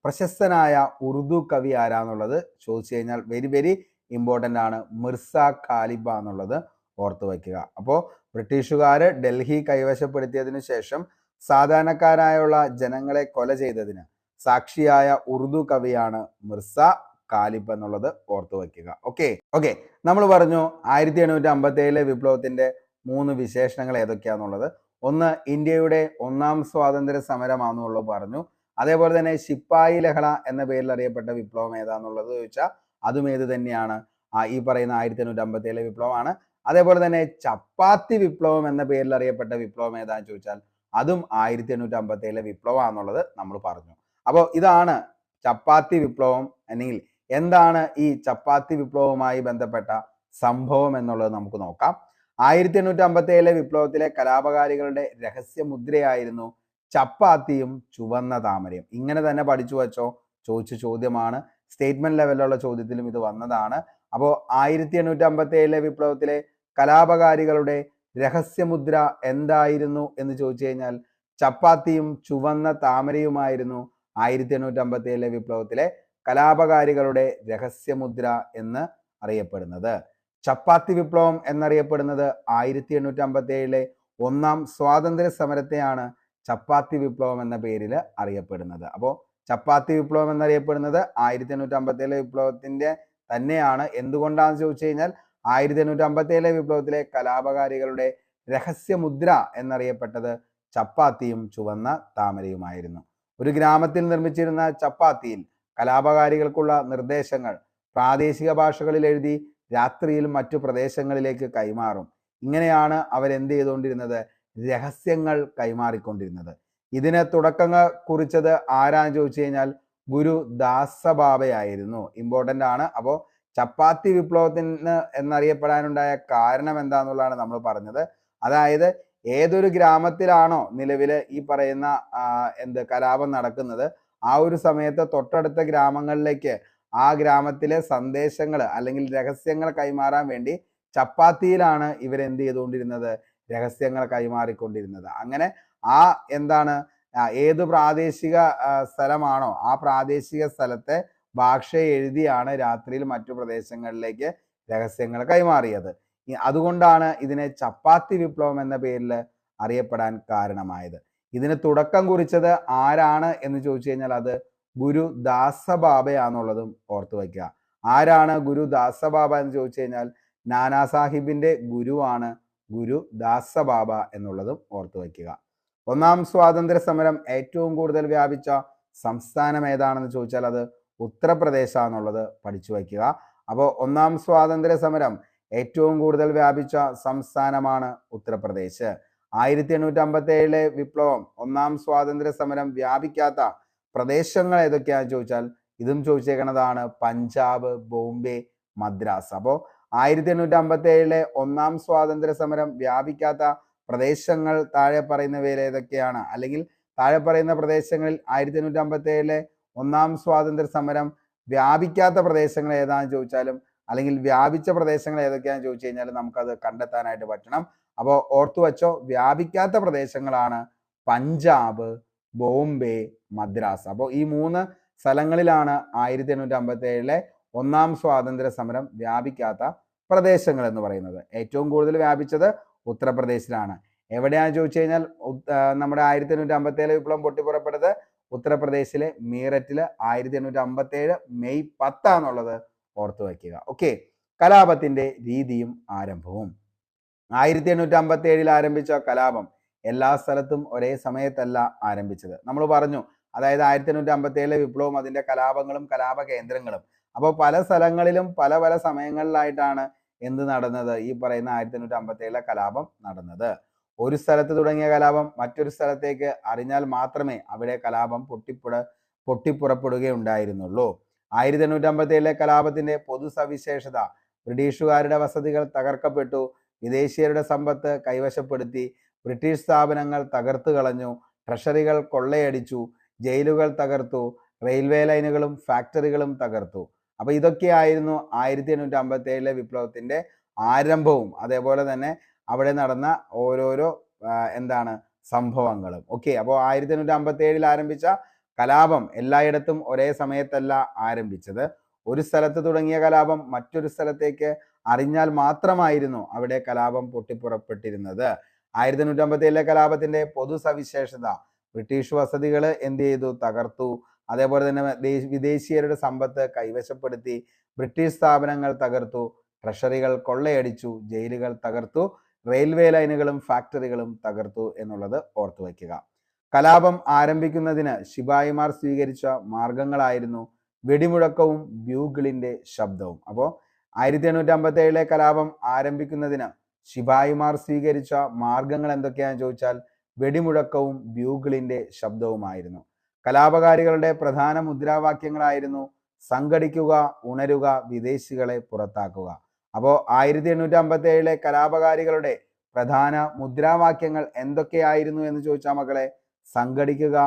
പ്രശസ്തനായ ഉറുദു കവി ആരാന്നുള്ളത് ചോദിച്ചു കഴിഞ്ഞാൽ വെരി വെരി ഇമ്പോർട്ടൻ്റ് ആണ്. മിർസ ഗാലിബ് എന്നുള്ളത് ഓർത്തു വയ്ക്കുക. അപ്പോൾ ബ്രിട്ടീഷുകാർ ഡൽഹി കൈവശപ്പെടുത്തിയതിനു ശേഷം സാധാരണക്കാരായുള്ള ജനങ്ങളെ കൊല ചെയ്തതിന് സാക്ഷിയായ ഉറുദു കവിയാണ് മിർസ ഗാലിബ് എന്നുള്ളത് ഓർത്തു വയ്ക്കുക. ഓക്കെ. നമ്മൾ പറഞ്ഞു 1857 വിപ്ലവത്തിന്റെ 3 വിശേഷണങ്ങൾ ഏതൊക്കെയാണെന്നുള്ളത്. ഒന്ന്, ഇന്ത്യയുടെ ഒന്നാം സ്വാതന്ത്ര്യ സമരമാണെന്നുള്ളത് പറഞ്ഞു. അതേപോലെ തന്നെ ശിപ്പായി ലഹള എന്ന പേരിൽ അറിയപ്പെട്ട വിപ്ലവം ഏതാന്നുള്ളത് ചോദിച്ചാൽ അതും ഏത് തന്നെയാണ്? ഈ പറയുന്ന 1857 വിപ്ലവമാണ്. അതേപോലെ തന്നെ ചപ്പാത്തി വിപ്ലവം എന്ന പേരിൽ അറിയപ്പെട്ട വിപ്ലവം ഏതാന്ന് ചോദിച്ചാൽ അതും 1857 വിപ്ലവമാണെന്നുള്ളത് നമ്മൾ പറഞ്ഞു. അപ്പോൾ ഇതാണ് ചപ്പാത്തി വിപ്ലവം. അല്ലെങ്കിൽ എന്താണ് ഈ ചപ്പാത്തി വിപ്ലവവുമായി ബന്ധപ്പെട്ട സംഭവം എന്നുള്ളത് നമുക്ക് നോക്കാം. 1857 വിപ്ലവത്തിലെ കലാപകാരികളുടെ രഹസ്യമുദ്രയായിരുന്നു ചപ്പാത്തിയും ചുവന്ന താമരയും. ഇങ്ങനെ തന്നെ പഠിച്ചു വച്ചോ, ചോദിച്ച ചോദ്യമാണ്. സ്റ്റേറ്റ്മെന്റ് ലെവലിലുള്ള ചോദ്യത്തിലും ഇത് വന്നതാണ്. അപ്പോൾ 1857 വിപ്ലവത്തിലെ കലാപകാരികളുടെ രഹസ്യമുദ്ര എന്തായിരുന്നു എന്ന് ചോദിച്ചു കഴിഞ്ഞാൽ ചപ്പാത്തിയും ചുവന്ന താമരയുമായിരുന്നു 1857 വിപ്ലവത്തിലെ കലാപകാരികളുടെ രഹസ്യമുദ്ര എന്ന് അറിയപ്പെടുന്നത്. ചപ്പാത്തി വിപ്ലവം എന്നറിയപ്പെടുന്നത് 1857 ഒന്നാം സ്വാതന്ത്ര്യ സമരത്തെയാണ് ചപ്പാത്തി വിപ്ലവം എന്ന പേരിൽ അറിയപ്പെടുന്നത്. അപ്പോൾ ചപ്പാത്തി വിപ്ലവം എന്നറിയപ്പെടുന്നത് 1857 വിപ്ലവത്തിന്റെ തന്നെയാണ്. എന്തുകൊണ്ടാണെന്ന് ചോദിച്ചു കഴിഞ്ഞാൽ 1857 വിപ്ലവത്തിലെ കലാപകാരികളുടെ രഹസ്യമുദ്ര എന്നറിയപ്പെട്ടത് ചപ്പാത്തിയും ചുവന്ന താമരയുമായിരുന്നു. ഒരു ഗ്രാമത്തിൽ നിർമ്മിച്ചിരുന്ന ചപ്പാത്തിയിൽ കലാപകാരികൾക്കുള്ള നിർദ്ദേശങ്ങൾ പ്രാദേശിക ഭാഷകളിൽ എഴുതി രാത്രിയിൽ മറ്റു പ്രദേശങ്ങളിലേക്ക് കൈമാറും. ഇങ്ങനെയാണ് അവരെന്ത് ചെയ്തുകൊണ്ടിരുന്നത്? രഹസ്യങ്ങൾ കൈമാറിക്കൊണ്ടിരുന്നത്. ഇതിന് തുടക്കം കുറിച്ചത് ആരാന്ന് ചോദിച്ചു കഴിഞ്ഞാൽ ഗുരു ദാസബാബയായിരുന്നു. ഇമ്പോർട്ടൻ്റ് ആണ്. അപ്പോൾ ചപ്പാത്തി വിപ്ലവത്തിന് എന്നറിയപ്പെടാനുണ്ടായ കാരണം എന്താന്നുള്ളതാണ് നമ്മൾ പറഞ്ഞത്. അതായത് ഏതൊരു ഗ്രാമത്തിലാണോ നിലവില് ഈ പറയുന്ന കലാപം നടക്കുന്നത്, ആ ഒരു സമയത്ത് തൊട്ടടുത്ത ഗ്രാമങ്ങളിലേക്ക് ആ ഗ്രാമത്തിലെ സന്ദേശങ്ങൾ അല്ലെങ്കിൽ രഹസ്യങ്ങൾ കൈമാറാൻ വേണ്ടി ചപ്പാത്തിയിലാണ് ഇവരെന്ത് ചെയ്തുകൊണ്ടിരുന്നത്? രഹസ്യങ്ങൾ കൈമാറിക്കൊണ്ടിരുന്നത്. അങ്ങനെ ഏത് പ്രാദേശിക സ്ഥലമാണോ ആ പ്രാദേശിക സ്ഥലത്തെ ഭാഷ എഴുതിയാണ് രാത്രിയിൽ മറ്റു പ്രദേശങ്ങളിലേക്ക് രഹസ്യങ്ങൾ കൈമാറിയത്. അതുകൊണ്ടാണ് ഇതിനെ ചപ്പാത്തി വിപ്ലവം എന്ന പേരിൽ അറിയപ്പെടാൻ കാരണമായത്. ഇതിന് തുടക്കം കുറിച്ചത് ആരാണ് എന്ന് ചോദിച്ചു കഴിഞ്ഞാൽ അത് ഗുരു ദാസബാബയാന്നുള്ളതും ഓർത്തു വയ്ക്കുക. ആരാണ് ഗുരു ദാസബാബ എന്ന് ചോദിച്ചു കഴിഞ്ഞാൽ നാനാ സാഹിബിന്റെ ഗുരുവാണ് ഗുരു ദാസബാബ എന്നുള്ളതും ഓർത്തു വയ്ക്കുക. ഒന്നാം സ്വാതന്ത്ര്യ സമരം ഏറ്റവും കൂടുതൽ വ്യാപിച്ച സംസ്ഥാനം ഏതാണെന്ന് ചോദിച്ചാൽ അത് ഉത്തർപ്രദേശ് ആണെന്നുള്ളത് പഠിച്ചു വയ്ക്കുക. അപ്പോൾ ഒന്നാം സ്വാതന്ത്ര്യ സമരം ഏറ്റവും കൂടുതൽ വ്യാപിച്ച സംസ്ഥാനമാണ് ഉത്തർപ്രദേശ്. 1857 വിപ്ലവം ഒന്നാം സ്വാതന്ത്ര്യ സമരം വ്യാപിക്കാത്ത പ്രദേശങ്ങൾ ഏതൊക്കെയാണെന്ന് ചോദിച്ചാൽ ഇതും ചോദിച്ചേക്കുന്നതാണ് പഞ്ചാബ്, ബോംബെ, മദ്രാസ്. അപ്പോൾ 1857 ഒന്നാം സ്വാതന്ത്ര്യ സമരം വ്യാപിക്കാത്ത പ്രദേശങ്ങൾ താഴെ പറയുന്നവയിൽ ഏതൊക്കെയാണ്? അല്ലെങ്കിൽ താഴെ പറയുന്ന പ്രദേശങ്ങളിൽ 1857 ഒന്നാം സ്വാതന്ത്ര്യ സമരം വ്യാപിക്കാത്ത പ്രദേശങ്ങൾ ഏതാണെന്ന് ചോദിച്ചാലും അല്ലെങ്കിൽ വ്യാപിച്ച പ്രദേശങ്ങൾ ഏതൊക്കെയാണെന്ന് ചോദിച്ചു കഴിഞ്ഞാൽ നമുക്കത് കണ്ടെത്താനായിട്ട് പറ്റണം. അപ്പോൾ ഓർത്തു വച്ചോ, വ്യാപിക്കാത്ത പ്രദേശങ്ങളാണ് പഞ്ചാബ്, ബോംബെ, മദ്രാസ്. അപ്പോൾ ഈ 3 സ്ഥലങ്ങളിലാണ് 1857 ഒന്നാം സ്വാതന്ത്ര്യ സമരം വ്യാപിക്കാത്ത പ്രദേശങ്ങൾ എന്ന് പറയുന്നത്. ഏറ്റവും കൂടുതൽ വ്യാപിച്ചത് ഉത്തർപ്രദേശിലാണ്. എവിടെയാണെന്ന് ചോദിച്ചു കഴിഞ്ഞാൽ നമ്മുടെ 1857 വിപ്ലവം പൊട്ടിപ്പുറപ്പെട്ടത് ഉത്തർപ്രദേശിലെ മീററ്റില് 1857 മെയ് 10 ഓർത്തു വയ്ക്കുക. ഓക്കെ. കലാപത്തിന്റെ രീതിയും ആരംഭവും. 1857 ആരംഭിച്ച കലാപം എല്ലാ സ്ഥലത്തും ഒരേ സമയത്തല്ല ആരംഭിച്ചത്. നമ്മൾ പറഞ്ഞു, അതായത് 1857 വിപ്ലവവും അതിന്റെ കലാപങ്ങളും കലാപ കേന്ദ്രങ്ങളും. അപ്പോൾ പല സ്ഥലങ്ങളിലും പല പല സമയങ്ങളിലായിട്ടാണ് എന്ത് നടന്നത്, ഈ പറയുന്ന 1857 കലാപം നടന്നത്. ഒരു സ്ഥലത്ത് തുടങ്ങിയ കലാപം മറ്റൊരു സ്ഥലത്തേക്ക് അറിഞ്ഞാൽ മാത്രമേ അവിടെ കലാപം പൊട്ടിപ്പുറപ്പെടുകയുണ്ടായിരുന്നുള്ളൂ. 1857 കലാപത്തിന്റെ പൊതു സവിശേഷത ബ്രിട്ടീഷുകാരുടെ വസതികൾ തകർക്കപ്പെട്ടു, വിദേശീയരുടെ സമ്പത്ത് കൈവശപ്പെടുത്തി, ബ്രിട്ടീഷ് സ്ഥാപനങ്ങൾ തകർത്തു കളഞ്ഞു, ട്രഷറികൾ കൊള്ളയടിച്ചു, ജയിലുകൾ തകർത്തു, റെയിൽവേ ലൈനുകളും ഫാക്ടറികളും തകർത്തു. അപ്പൊ ഇതൊക്കെയായിരുന്നു 1857 വിപ്ലവത്തിന്റെ ആരംഭവും അതേപോലെ തന്നെ അവിടെ നടന്ന ഓരോരോ സംഭവങ്ങളും. ഓക്കെ. അപ്പോൾ 1857 ആരംഭിച്ച കലാപം എല്ലായിടത്തും ഒരേ സമയത്തല്ല ആരംഭിച്ചത്. ഒരു സ്ഥലത്ത് തുടങ്ങിയ കലാപം മറ്റൊരു സ്ഥലത്തേക്ക് അറിഞ്ഞാൽ മാത്രമായിരുന്നു അവിടെ കലാപം പൊട്ടിപ്പുറപ്പെട്ടിരുന്നത്. 1857 കലാപത്തിന്റെ പൊതു സവിശേഷത ബ്രിട്ടീഷ് വസതികൾ എന്ത് ചെയ്തു, തകർത്തു, അതേപോലെ തന്നെ വിദേശീയരുടെ സമ്പത്ത് കൈവശപ്പെടുത്തി, ബ്രിട്ടീഷ് സ്ഥാപനങ്ങൾ തകർത്തു, ട്രഷറികൾ കൊള്ളയടിച്ചു, ജയിലുകൾ തകർത്തു, റെയിൽവേ ലൈനുകളും ഫാക്ടറികളും തകർത്തു എന്നുള്ളത് ഓർത്തു വയ്ക്കുക. കലാപം ആരംഭിക്കുന്നതിന് ശിപായിമാർ സ്വീകരിച്ച മാർഗങ്ങളായിരുന്നു വെടിമുഴക്കവും ബ്യൂഗിളിന്റെ ശബ്ദവും. അപ്പോൾ 1857 കലാപം ആരംഭിക്കുന്നതിന് ശിപായിമാർ സ്വീകരിച്ച മാർഗങ്ങൾ എന്തൊക്കെയാണെന്ന് ചോദിച്ചാൽ വെടിമുഴക്കവും ബ്യൂഗിളിന്റെ ശബ്ദവുമായിരുന്നു. കലാപകാരികളുടെ പ്രധാന മുദ്രാവാക്യങ്ങളായിരുന്നു സംഘടിക്കുക, ഉണരുക, വിദേശികളെ പുറത്താക്കുക. അപ്പോൾ 1857 കലാപകാരികളുടെ പ്രധാന മുദ്രാവാക്യങ്ങൾ എന്തൊക്കെയായിരുന്നു എന്ന് ചോദിച്ചാൽ മക്കളെ, സംഘടിക്കുക,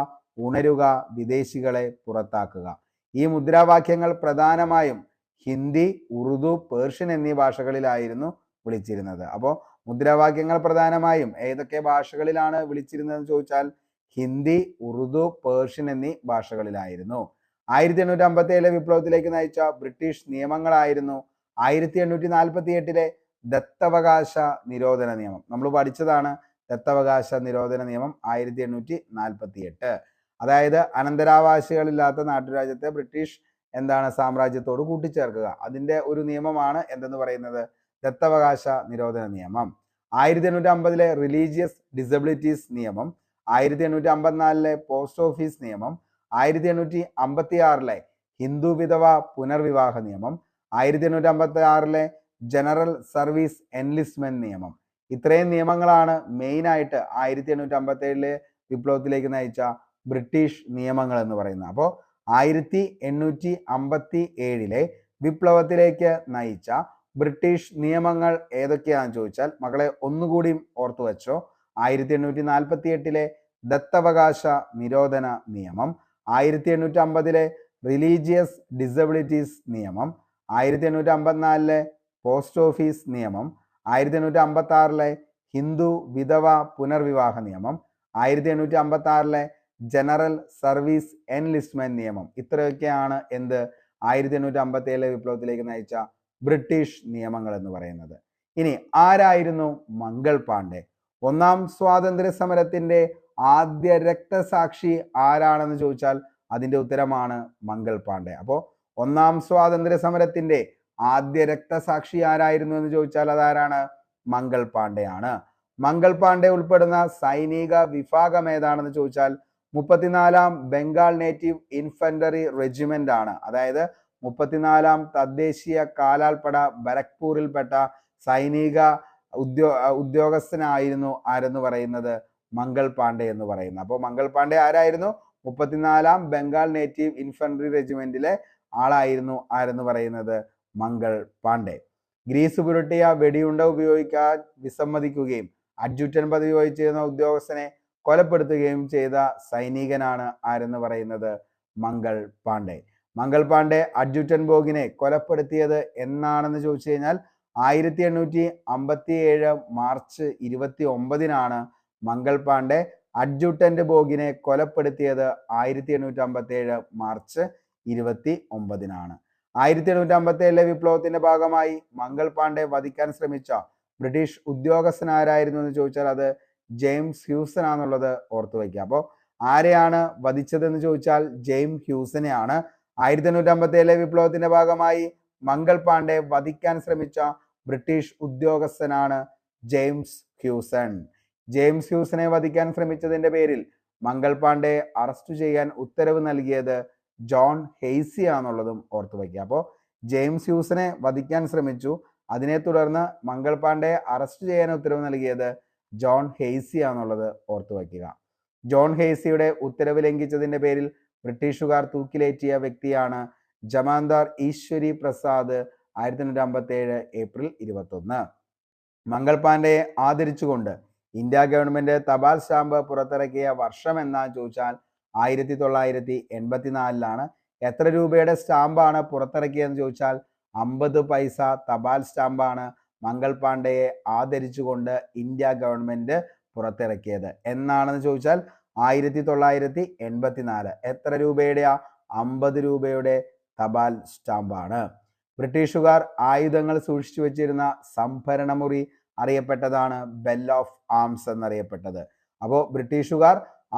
ഉണരുക, വിദേശികളെ പുറത്താക്കുക. ഈ മുദ്രാവാക്യങ്ങൾ പ്രധാനമായും ഹിന്ദി, ഉറുദു, പേർഷ്യൻ എന്നീ ഭാഷകളിലായിരുന്നു വിളിച്ചിരുന്നത്. അപ്പോൾ മുദ്രാവാക്യങ്ങൾ പ്രധാനമായും ഏതൊക്കെ ഭാഷകളിലാണ് വിളിച്ചിരുന്നതെന്ന് ചോദിച്ചാൽ ഹിന്ദി, ഉറുദു, പേർഷ്യൻ എന്നീ ഭാഷകളിലായിരുന്നു. 1857 വിപ്ലവത്തിലേക്ക് നയിച്ച ബ്രിട്ടീഷ് നിയമങ്ങളായിരുന്നു 1848 ദത്തവകാശ നിരോധന നിയമം. നമ്മൾ പഠിച്ചതാണ് ദത്തവകാശ നിരോധന നിയമം 1848. അതായത് അനന്തരാവകാശികളില്ലാത്ത നാട്ടുരാജ്യത്തെ ബ്രിട്ടീഷ് സാമ്രാജ്യത്തോട് കൂട്ടിച്ചേർക്കുക. അതിന്റെ ഒരു നിയമമാണ് എന്തെന്ന് പറയുന്നത്, ദത്തവകാശ നിരോധന നിയമം. 1850 റിലീജിയസ് ഡിസബിലിറ്റീസ് നിയമം, 1854 പോസ്റ്റ് ഓഫീസ് നിയമം, 1856 ഹിന്ദു വിധവ പുനർവിവാഹ നിയമം, 1856 ജനറൽ സർവീസ് എൻലിസ്റ്റ്മെന്റ് നിയമം. ഇത്രയും നിയമങ്ങളാണ് മെയിനായിട്ട് 1857 വിപ്ലവത്തിലേക്ക് നയിച്ച ബ്രിട്ടീഷ് നിയമങ്ങൾ എന്ന് പറയുന്നത്. അപ്പോൾ 1857 വിപ്ലവത്തിലേക്ക് നയിച്ച ബ്രിട്ടീഷ് നിയമങ്ങൾ ഏതൊക്കെയാണെന്ന് ചോദിച്ചാൽ മക്കളെ ഒന്നുകൂടി ഓർത്തു വെച്ചോ. 1848 ദത്തവകാശ നിരോധന നിയമം, 1850 റിലീജിയസ് ഡിസബിലിറ്റീസ് നിയമം, 1854 പോസ്റ്റ് ഓഫീസ് നിയമം, 1856 ഹിന്ദു വിധവ പുനർവിവാഹ നിയമം, 1856 ജനറൽ സർവീസ് എൻലിസ്റ്റ്മെന്റ് നിയമം. ഇത്രയൊക്കെയാണ് 1857 വിപ്ലവത്തിലേക്ക് നയിച്ച ബ്രിട്ടീഷ് നിയമങ്ങൾ എന്ന് പറയുന്നത്. ഇനി ആരായിരുന്നു മംഗൾ പാണ്ഡെ? ഒന്നാം സ്വാതന്ത്ര്യ സമരത്തിന്റെ ആദ്യ രക്തസാക്ഷി ആരാണെന്ന് ചോദിച്ചാൽ അതിന്റെ ഉത്തരമാണ് മംഗൾ പാണ്ഡെ. അപ്പോൾ ഒന്നാം സ്വാതന്ത്ര്യ സമരത്തിന്റെ ആദ്യ രക്തസാക്ഷി ആരായിരുന്നു എന്ന് ചോദിച്ചാൽ അതാരാണ്? മംഗൾ പാണ്ഡെയാണ്. മംഗൾ പാണ്ഡെ ഉൾപ്പെടുന്ന സൈനിക വിഭാഗം ഏതാണെന്ന് ചോദിച്ചാൽ 34ാം ബംഗാൾ നേറ്റീവ് ഇൻഫൻട്രി റെജിമെന്റ് ആണ്. അതായത് 34ാം തദ്ദേശീയ കാലാൾപ്പട ബരക്പൂരിൽപ്പെട്ട സൈനിക ഉദ്യോഗസ്ഥനായിരുന്നു ആരെന്ന് പറയുന്നത്, മംഗൾ പാണ്ഡെ എന്ന് പറയുന്നത്. അപ്പോൾ മംഗൾ പാണ്ഡെ ആരായിരുന്നു? 34ാം ബംഗാൾ നേറ്റീവ് ഇൻഫൻട്രി റെജിമെന്റിലെ ആളായിരുന്നു ആരെന്ന് പറയുന്നത്, മംഗൾ പാണ്ഡെ. ഗ്രീസ് പുരട്ടിയ വെടിയുണ്ട ഉപയോഗിക്കാൻ വിസമ്മതിക്കുകയും അഡ്ജുറ്റൻ പദവി വഹിച്ചിരുന്ന ഉദ്യോഗസ്ഥനെ കൊലപ്പെടുത്തുകയും ചെയ്ത സൈനികനാണ് ആരെന്ന് പറയുന്നത്, മംഗൾ പാണ്ഡെ. മംഗൾ പാണ്ഡെ അഡ്ജുറ്റൻ ബോഗിനെ കൊലപ്പെടുത്തിയത് എന്നാണെന്ന് ചോദിച്ചു കഴിഞ്ഞാൽ 1857 മാർച്ച് 29-നാണ് മംഗൾ പാണ്ഡെ അഡ്ജുട്ടന്റ് ബോഗിനെ കൊലപ്പെടുത്തിയത്. 1857 മാർച്ച് 29-നാണ്. 1857 വിപ്ലവത്തിന്റെ ഭാഗമായി മംഗൾ പാണ്ഡെ വധിക്കാൻ ശ്രമിച്ച ബ്രിട്ടീഷ് ഉദ്യോഗസ്ഥൻ ആരായിരുന്നു എന്ന് ചോദിച്ചാൽ അത് ജെയിംസ് ഹ്യൂസൺ ആണെന്നുള്ളത് ഓർത്തു വയ്ക്കുക. അപ്പോൾ ആരെയാണ് വധിച്ചതെന്ന് ചോദിച്ചാൽ ജെയിംസ് ഹ്യൂസനെയാണ്. 1857 വിപ്ലവത്തിന്റെ ഭാഗമായി മംഗൾ പാണ്ഡെ വധിക്കാൻ ശ്രമിച്ച ബ്രിട്ടീഷ് ഉദ്യോഗസ്ഥനാണ് ജെയിംസ് ഹ്യൂസൺ. ജെയിംസ് ഹ്യൂസനെ വധിക്കാൻ ശ്രമിച്ചതിന്റെ പേരിൽ മംഗൾ പാണ്ഡെ അറസ്റ്റ് ചെയ്യാൻ ഉത്തരവ് നൽകിയത് ജോൺ ഹെയ്സി ആണെന്നുള്ളതും ഓർത്തു വയ്ക്കുക. അപ്പോൾ ജെയിംസ് ഹ്യൂസനെ വധിക്കാൻ ശ്രമിച്ചു, അതിനെ തുടർന്ന് മംഗൾ പാണ്ഡെ അറസ്റ്റ് ചെയ്യാൻ ഉത്തരവ് നൽകിയത് ജോൺ ഹെയ്സി ആണെന്നുള്ളത് ഓർത്തു വയ്ക്കുക. ജോൺ ഹെയ്സിയുടെ ഉത്തരവ് ലംഘിച്ചതിന്റെ പേരിൽ ബ്രിട്ടീഷുകാർ തൂക്കിലേറ്റിയ വ്യക്തിയാണ് ജമാന്ദാർ ഈശ്വരി പ്രസാദ്. 1857 ഏപ്രിൽ 21. മംഗൾ പാണ്ഡെയെ ആദരിച്ചുകൊണ്ട് ഇന്ത്യ ഗവൺമെന്റ് തപാൽ സ്റ്റാമ്പ് പുറത്തിറക്കിയ വർഷം എന്നാന്ന് ചോദിച്ചാൽ 1984-ലാണ്. എത്ര രൂപയുടെ സ്റ്റാമ്പാണ് പുറത്തിറക്കിയതെന്ന് ചോദിച്ചാൽ 50 പൈസ തപാൽ സ്റ്റാമ്പാണ് മംഗൾ പാണ്ഡെയെ ആദരിച്ചുകൊണ്ട് ഇന്ത്യ ഗവൺമെന്റ് പുറത്തിറക്കിയത്. എന്നാണെന്ന് ചോദിച്ചാൽ 1984. എത്ര രൂപയുടെയാ? 50 രൂപയുടെ തപാൽ സ്റ്റാമ്പാണ്. ബ്രിട്ടീഷുകാർ ആയുധങ്ങൾ സൂക്ഷിച്ചു വെച്ചിരുന്ന സംഭരണ മുറി അറിയപ്പെട്ടതാണ് ബെൽ ഓഫ് ആംസ് എന്നറിയപ്പെട്ടത്. അപ്പോൾ ബ്രിട്ടീഷുകാർ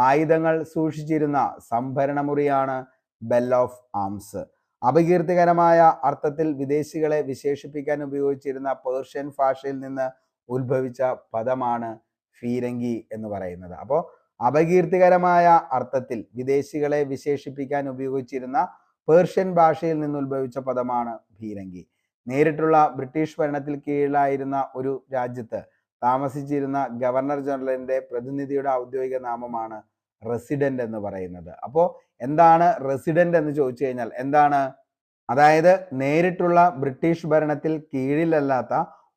ആയുധങ്ങൾ സൂക്ഷിച്ചിരുന്ന സംഭരണ മുറിയാണ് ബെൽ ഓഫ് ആംസ്. അപകീർത്തികരമായ അർത്ഥത്തിൽ വിദേശികളെ വിശേഷിപ്പിക്കാൻ ഉപയോഗിച്ചിരുന്ന പേർഷ്യൻ ഭാഷയിൽ നിന്ന് ഉത്ഭവിച്ച പദമാണ് ഫീരങ്കി എന്ന് പറയുന്നത്. അപ്പോൾ അപകീർത്തികരമായ അർത്ഥത്തിൽ വിദേശികളെ വിശേഷിപ്പിക്കാൻ ഉപയോഗിച്ചിരുന്ന പേർഷ്യൻ ഭാഷയിൽ നിന്ന് ഉത്ഭവിച്ച പദമാണ് ഫീരങ്കി. നേരിട്ടുള്ള ബ്രിട്ടീഷ് ഭരണത്തിൽ കീഴിലായിരുന്ന ഒരു രാജ്യത്ത് താമസിച്ചിരുന്ന ഗവർണർ ജനറലിന്റെ പ്രതിനിധിയുടെ ഔദ്യോഗിക നാമമാണ് റെസിഡന്റ് എന്ന് പറയുന്നത്. അപ്പോൾ എന്താണ് റെസിഡന്റ് എന്ന് ചോദിച്ചു കഴിഞ്ഞാൽ എന്താണ്? അതായത് നേരിട്ടുള്ള ബ്രിട്ടീഷ് ഭരണത്തിൽ കീഴിലല്ലാത്ത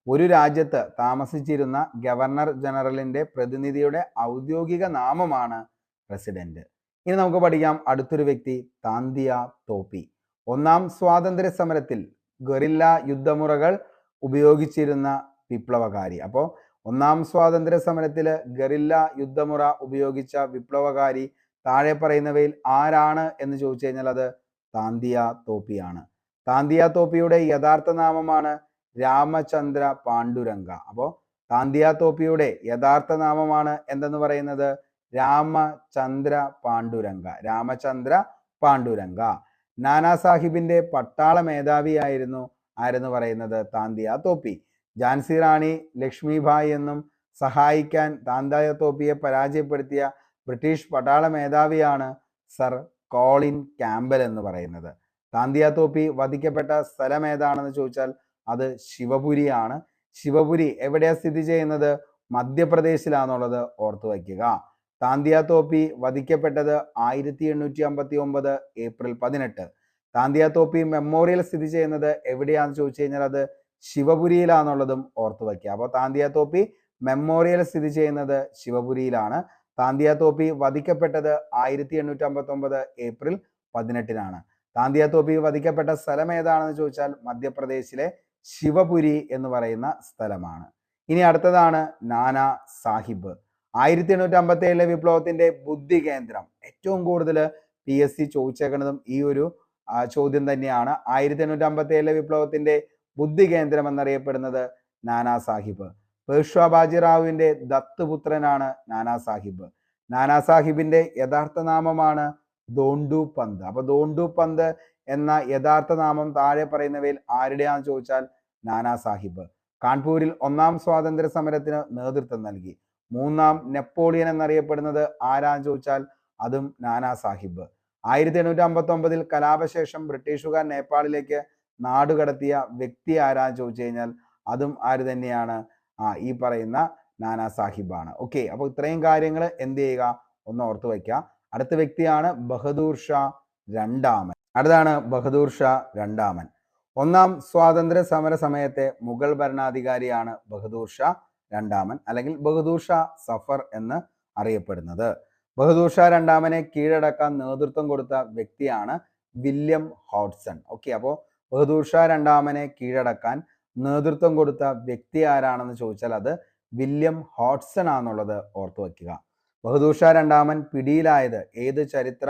ഒരു രാജ്യത്ത് താമസിച്ചിരുന്ന ഗവർണർ ജനറലിന്റെ പ്രതിനിധിയുടെ ഔദ്യോഗിക നാമമാണ് റെസിഡന്റ്. ഇനി നമുക്ക് പഠിക്കാം അടുത്തൊരു വ്യക്തി, താന്തിയ തോപ്പി. ഒന്നാം സ്വാതന്ത്ര്യ സമരത്തിൽ ഗറില്ല യുദ്ധമുറകൾ ഉപയോഗിച്ചിരുന്ന വിപ്ലവകാരി. അപ്പോൾ ഒന്നാം സ്വാതന്ത്ര്യ സമരത്തിൽ ഗറില്ല യുദ്ധമുറ ഉപയോഗിച്ച വിപ്ലവകാരി താഴെ പറയുന്നവയിൽ ആരാണ് എന്ന് ചോദിച്ചു കഴിഞ്ഞാൽ അത് താന്തിയ തോപ്പിയാണ്. താന്തിയ തോപ്പിയുടെ യഥാർത്ഥ നാമമാണ് രാമചന്ദ്ര പാണ്ഡുരംഗ. അപ്പോൾ താന്തിയ തോപ്പിയുടെ യഥാർത്ഥ നാമമാണ് എന്തെന്ന് പറയുന്നത് രാമചന്ദ്ര പാണ്ഡുരംഗ. രാമചന്ദ്ര പാണ്ഡുരംഗ. നാനാ സാഹിബിന്റെ പട്ടാള മേധാവിയായിരുന്നു ആരെന്ന് പറയുന്നത് താന്തിയ തോപ്പി. ഝാൻസി റാണി ലക്ഷ്മിഭായ് എന്നും സഹായിക്കാൻ താന്തിയ തോപ്പിയെ പരാജയപ്പെടുത്തിയ ബ്രിട്ടീഷ് പട്ടാള മേധാവിയാണ് സർ കോളിൻ ക്യാമ്പൽ എന്ന് പറയുന്നത്. താന്തിയ തോപ്പി വധിക്കപ്പെട്ട സ്ഥലം ഏതാണെന്ന് ചോദിച്ചാൽ അത് ശിവപുരിയാണ്. ശിവപുരി എവിടെയാണ് സ്ഥിതി ചെയ്യുന്നത്? മധ്യപ്രദേശിലാണെന്നുള്ളത് ഓർത്തു വയ്ക്കുക. താന്തിയ തോപ്പി വധിക്കപ്പെട്ടത് 1859 ഏപ്രിൽ 18. താന്തിയ തോപ്പി മെമ്മോറിയൽ സ്ഥിതി ചെയ്യുന്നത് എവിടെയാണെന്ന് ചോദിച്ചു കഴിഞ്ഞാൽ അത് ശിവപുരിയിലാണെന്നുള്ളതും ഓർത്തു വയ്ക്കുക. അപ്പോൾ താന്തിയ തോപ്പി മെമ്മോറിയൽ സ്ഥിതി ചെയ്യുന്നത് ശിവപുരിയിലാണ്. താന്തിയ തോപ്പി വധിക്കപ്പെട്ടത് 1859 ഏപ്രിൽ 18-നാണ്. താന്തിയ തോപ്പി വധിക്കപ്പെട്ട സ്ഥലം ഏതാണെന്ന് ചോദിച്ചാൽ മധ്യപ്രദേശിലെ ശിവപുരി എന്ന് പറയുന്ന സ്ഥലമാണ്. ഇനി അടുത്തതാണ് നാനാ സാഹിബ്. 1857 വിപ്ലവത്തിന്റെ ബുദ്ധി കേന്ദ്രം. ഏറ്റവും കൂടുതൽ PSC ചോദിച്ചേക്കുന്നതും ഈ ഒരു ചോദ്യം തന്നെയാണ്. 1857 വിപ്ലവത്തിന്റെ ബുദ്ധി കേന്ദ്രം എന്നറിയപ്പെടുന്നത് നാനാ സാഹിബ്. പേഷ്വാ ബാജിറാവുവിന്റെ ദത്തുപുത്രനാണ് നാനാ സാഹിബ്. നാനാ സാഹിബിന്റെ യഥാർത്ഥ നാമമാണ് ദോണ്ടു പന്ത്. അപ്പൊ ദോണ്ടു പന്ത് എന്ന യഥാർത്ഥ നാമം താഴെ പറയുന്നവയിൽ ആരുടെയാണെന്ന് ചോദിച്ചാൽ നാനാ സാഹിബ്. കാൺപൂരിൽ ഒന്നാം സ്വാതന്ത്ര്യ സമരത്തിന് നേതൃത്വം നൽകി. മൂന്നാം നെപ്പോളിയൻ എന്നറിയപ്പെടുന്നത് ആരാന്ന് ചോദിച്ചാൽ അതും നാനാ സാഹിബ്. 1859 കലാപശേഷം ബ്രിട്ടീഷുകാർ നേപ്പാളിലേക്ക് നാടുകടത്തിയ വ്യക്തി ആരാന്ന് ചോദിച്ചു കഴിഞ്ഞാൽ അതും ആര് തന്നെയാണ്? ഈ പറയുന്ന നാനാ സാഹിബാണ്. ഓക്കെ, അപ്പോൾ ഇത്രയും കാര്യങ്ങൾ എന്ത് ചെയ്യുക, ഒന്ന് ഓർത്തു വയ്ക്കുക. അടുത്ത വ്യക്തിയാണ് ബഹദൂർ ഷാ രണ്ടാമൻ. അടുത്താണ് ബഹദൂർ ഷാ രണ്ടാമൻ. ഒന്നാം സ്വാതന്ത്ര്യ സമര സമയത്തെ മുഗൾ ഭരണാധികാരിയാണ് ബഹദൂർ ഷാ രണ്ടാമൻ, അല്ലെങ്കിൽ ബഹദൂർ ഷാ സഫർ എന്ന് അറിയപ്പെടുന്നത്. ബഹദൂർ ഷാ രണ്ടാമനെ കീഴടക്കാൻ നേതൃത്വം കൊടുത്ത വ്യക്തിയാണ് വില്യം ഹോഡ്സൺ. ഓക്കെ, അപ്പോൾ ബഹദൂർ ഷാ രണ്ടാമനെ കീഴടക്കാൻ നേതൃത്വം കൊടുത്ത വ്യക്തി ആരാണെന്ന് ചോദിച്ചാൽ അത് വില്യം ഹോഡ്സൺ ആണെന്നുള്ളത് ഓർത്തു വയ്ക്കുക. ബഹദൂർ ഷാ രണ്ടാമൻ പിടിയിലായത് ഏത് ചരിത്ര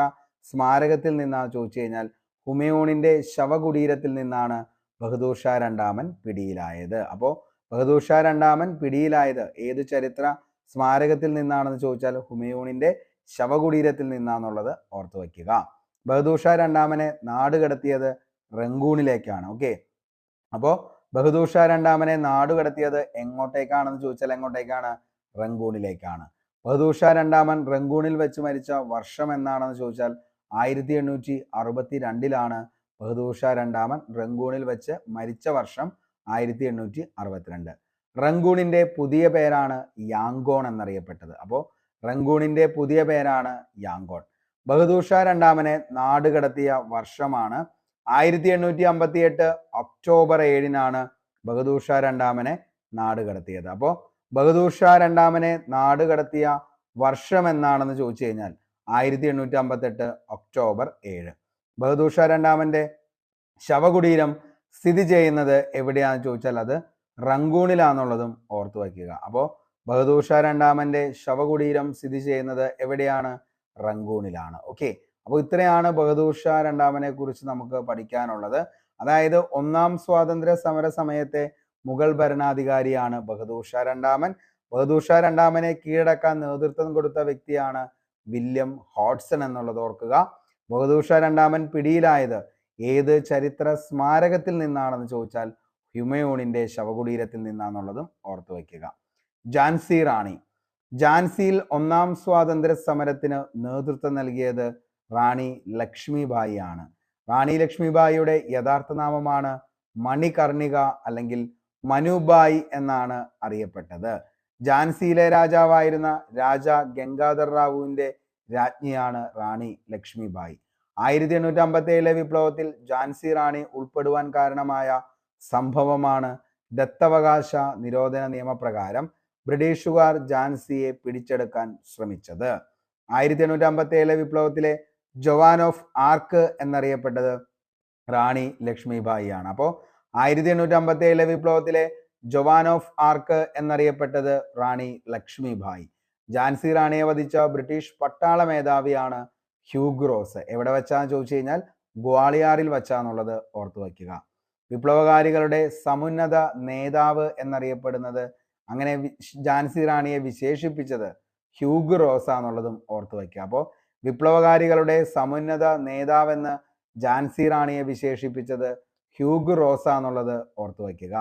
സ്മാരകത്തിൽ നിന്നാണ് ചോദിച്ചു കഴിഞ്ഞാൽ ഹുമയൂണിന്റെ ശവകുടീരത്തിൽ നിന്നാണ് ബഹദൂർ ഷാ രണ്ടാമൻ പിടിയിലായത്. അപ്പോൾ ബഹദൂർ ഷാ രണ്ടാമൻ പിടിയിലായത് ഏത് ചരിത്ര സ്മാരകത്തിൽ നിന്നാണെന്ന് ചോദിച്ചാൽ ഹുമയൂണിന്റെ ശവകുടീരത്തിൽ നിന്നാന്നുള്ളത് ഓർത്തു വയ്ക്കുക. ബഹദൂർ ഷാ രണ്ടാമനെ നാട് കടത്തിയത് റങ്കൂണിലേക്കാണ്. ഓക്കെ, അപ്പോൾ ബഹദൂർ ഷാ രണ്ടാമനെ നാട് കടത്തിയത് എങ്ങോട്ടേക്കാണെന്ന് ചോദിച്ചാൽ എങ്ങോട്ടേക്കാണ്? റങ്കൂണിലേക്കാണ്. ബഹദൂർ ഷാ രണ്ടാമൻ റങ്കൂണിൽ വെച്ച് മരിച്ച വർഷം എന്നാണെന്ന് ചോദിച്ചാൽ 1862 ബഹദൂർ ഷാ രണ്ടാമൻ റങ്കൂണിൽ വെച്ച് മരിച്ച വർഷം 1862. റങ്കൂണിന്റെ പുതിയ പേരാണ് യാങ്കോൺ എന്നറിയപ്പെട്ടത്. അപ്പോൾ റങ്കൂണിന്റെ പുതിയ പേരാണ് യാങ്കോൺ. ബഹദൂർ ഷാ രണ്ടാമനെ നാട് കടത്തിയ വർഷമാണ് 1858 ഒക്ടോബർ 7 ബഹദൂർ ഷാ രണ്ടാമനെ നാട് കടത്തിയത്. അപ്പോൾ ബഹദൂർ ഷാ രണ്ടാമനെ നാട് കടത്തിയ വർഷം എന്നാണെന്ന് ചോദിച്ചു കഴിഞ്ഞാൽ 1858 ഒക്ടോബർ 7. ബഹദൂർ ഷാ രണ്ടാമന്റെ ശവകുടീരം സ്ഥിതി ചെയ്യുന്നത് എവിടെയാണെന്ന് ചോദിച്ചാൽ അത് റങ്കൂണിലാണെന്നുള്ളതും ഓർത്തു വയ്ക്കുക. അപ്പോൾ ബഹദൂർ ഷാ രണ്ടാമന്റെ ശവകുടീരം സ്ഥിതി ചെയ്യുന്നത് എവിടെയാണ്? റങ്കൂണിലാണ്. ഓക്കെ, അപ്പോൾ ഇത്രയാണ് ബഹദൂർ ഷാ രണ്ടാമനെ കുറിച്ച് നമുക്ക് പഠിക്കാനുള്ളത്. അതായത് ഒന്നാം സ്വാതന്ത്ര്യ സമര സമയത്തെ മുഗൾ ഭരണാധികാരിയാണ് ബഹദൂർ ഷാ രണ്ടാമൻ. ബഹദൂർ ഷാ രണ്ടാമനെ കീഴടക്കാൻ നേതൃത്വം കൊടുത്ത വ്യക്തിയാണ് വില്യം ഹോഡ്സൺ എന്നുള്ളത് ഓർക്കുക. ബഹദൂർ ഷാ രണ്ടാമൻ പിടിയിലായത് ഏത് ചരിത്ര സ്മാരകത്തിൽ നിന്നാണെന്ന് ചോദിച്ചാൽ ഹുമയൂണിന്റെ ശവകുടീരത്തിൽ നിന്നാണെന്നുള്ളതും ഓർത്തു വയ്ക്കുക. ഝാൻസി റാണി. ഝാൻസിയിൽ ഒന്നാം സ്വാതന്ത്ര്യ സമരത്തിന് നേതൃത്വം നൽകിയത് റാണി ലക്ഷ്മിബായി ആണ്. റാണി ലക്ഷ്മിബായിയുടെ യഥാർത്ഥ നാമമാണ് മണികർണിക അല്ലെങ്കിൽ മനുബായി എന്നാണ് അറിയപ്പെട്ടത്. ഝാൻസിയിലെ രാജാവായിരുന്ന രാജ ഗംഗാധർ റാവുവിന്റെ രാജ്ഞിയാണ് റാണി ലക്ഷ്മിബായി. 1857 വിപ്ലവത്തിൽ ഝാൻസി റാണി ഉൾപ്പെടുവാൻ കാരണമായ സംഭവമാണ് ദത്തവകാശ നിരോധന നിയമപ്രകാരം ബ്രിട്ടീഷുകാർ ഝാൻസിയെ പിടിച്ചെടുക്കാൻ ശ്രമിച്ചത്. 1857 വിപ്ലവത്തിലെ ജവാൻ ഓഫ് ആർക്ക് എന്നറിയപ്പെട്ടത് റാണി ലക്ഷ്മിബായി ആണ്. അപ്പോൾ 1857 വിപ്ലവത്തിലെ ജവാൻ ഓഫ് ആർക്ക് എന്നറിയപ്പെട്ടത് റാണി ലക്ഷ്മിബായി. ഝാൻസി റാണിയെ വധിച്ച ബ്രിട്ടീഷ് പട്ടാള മേധാവിയാണ് ഹ്യൂഗ് റോസ്. എവിടെ വെച്ചാന്ന് ചോദിച്ചു കഴിഞ്ഞാൽ ഗ്വാളിയാറിൽ വെച്ചാന്നുള്ളത് ഓർത്തു വയ്ക്കുക. വിപ്ലവകാരികളുടെ സമുന്നത നേതാവ് എന്നറിയപ്പെടുന്നത്, അങ്ങനെ ഝാൻസി റാണിയെ വിശേഷിപ്പിച്ചത് ഹ്യൂഗ് റോസ് ആണെന്നുള്ളതും ഓർത്തു വയ്ക്കുക. അപ്പോൾ വിപ്ലവകാരികളുടെ സമുന്നത നേതാവെന്ന് ഝാൻസി റാണിയെ വിശേഷിപ്പിച്ചത് ഹ്യൂഗ് റോസ് ആണെന്നുള്ളത് ഓർത്തു വയ്ക്കുക.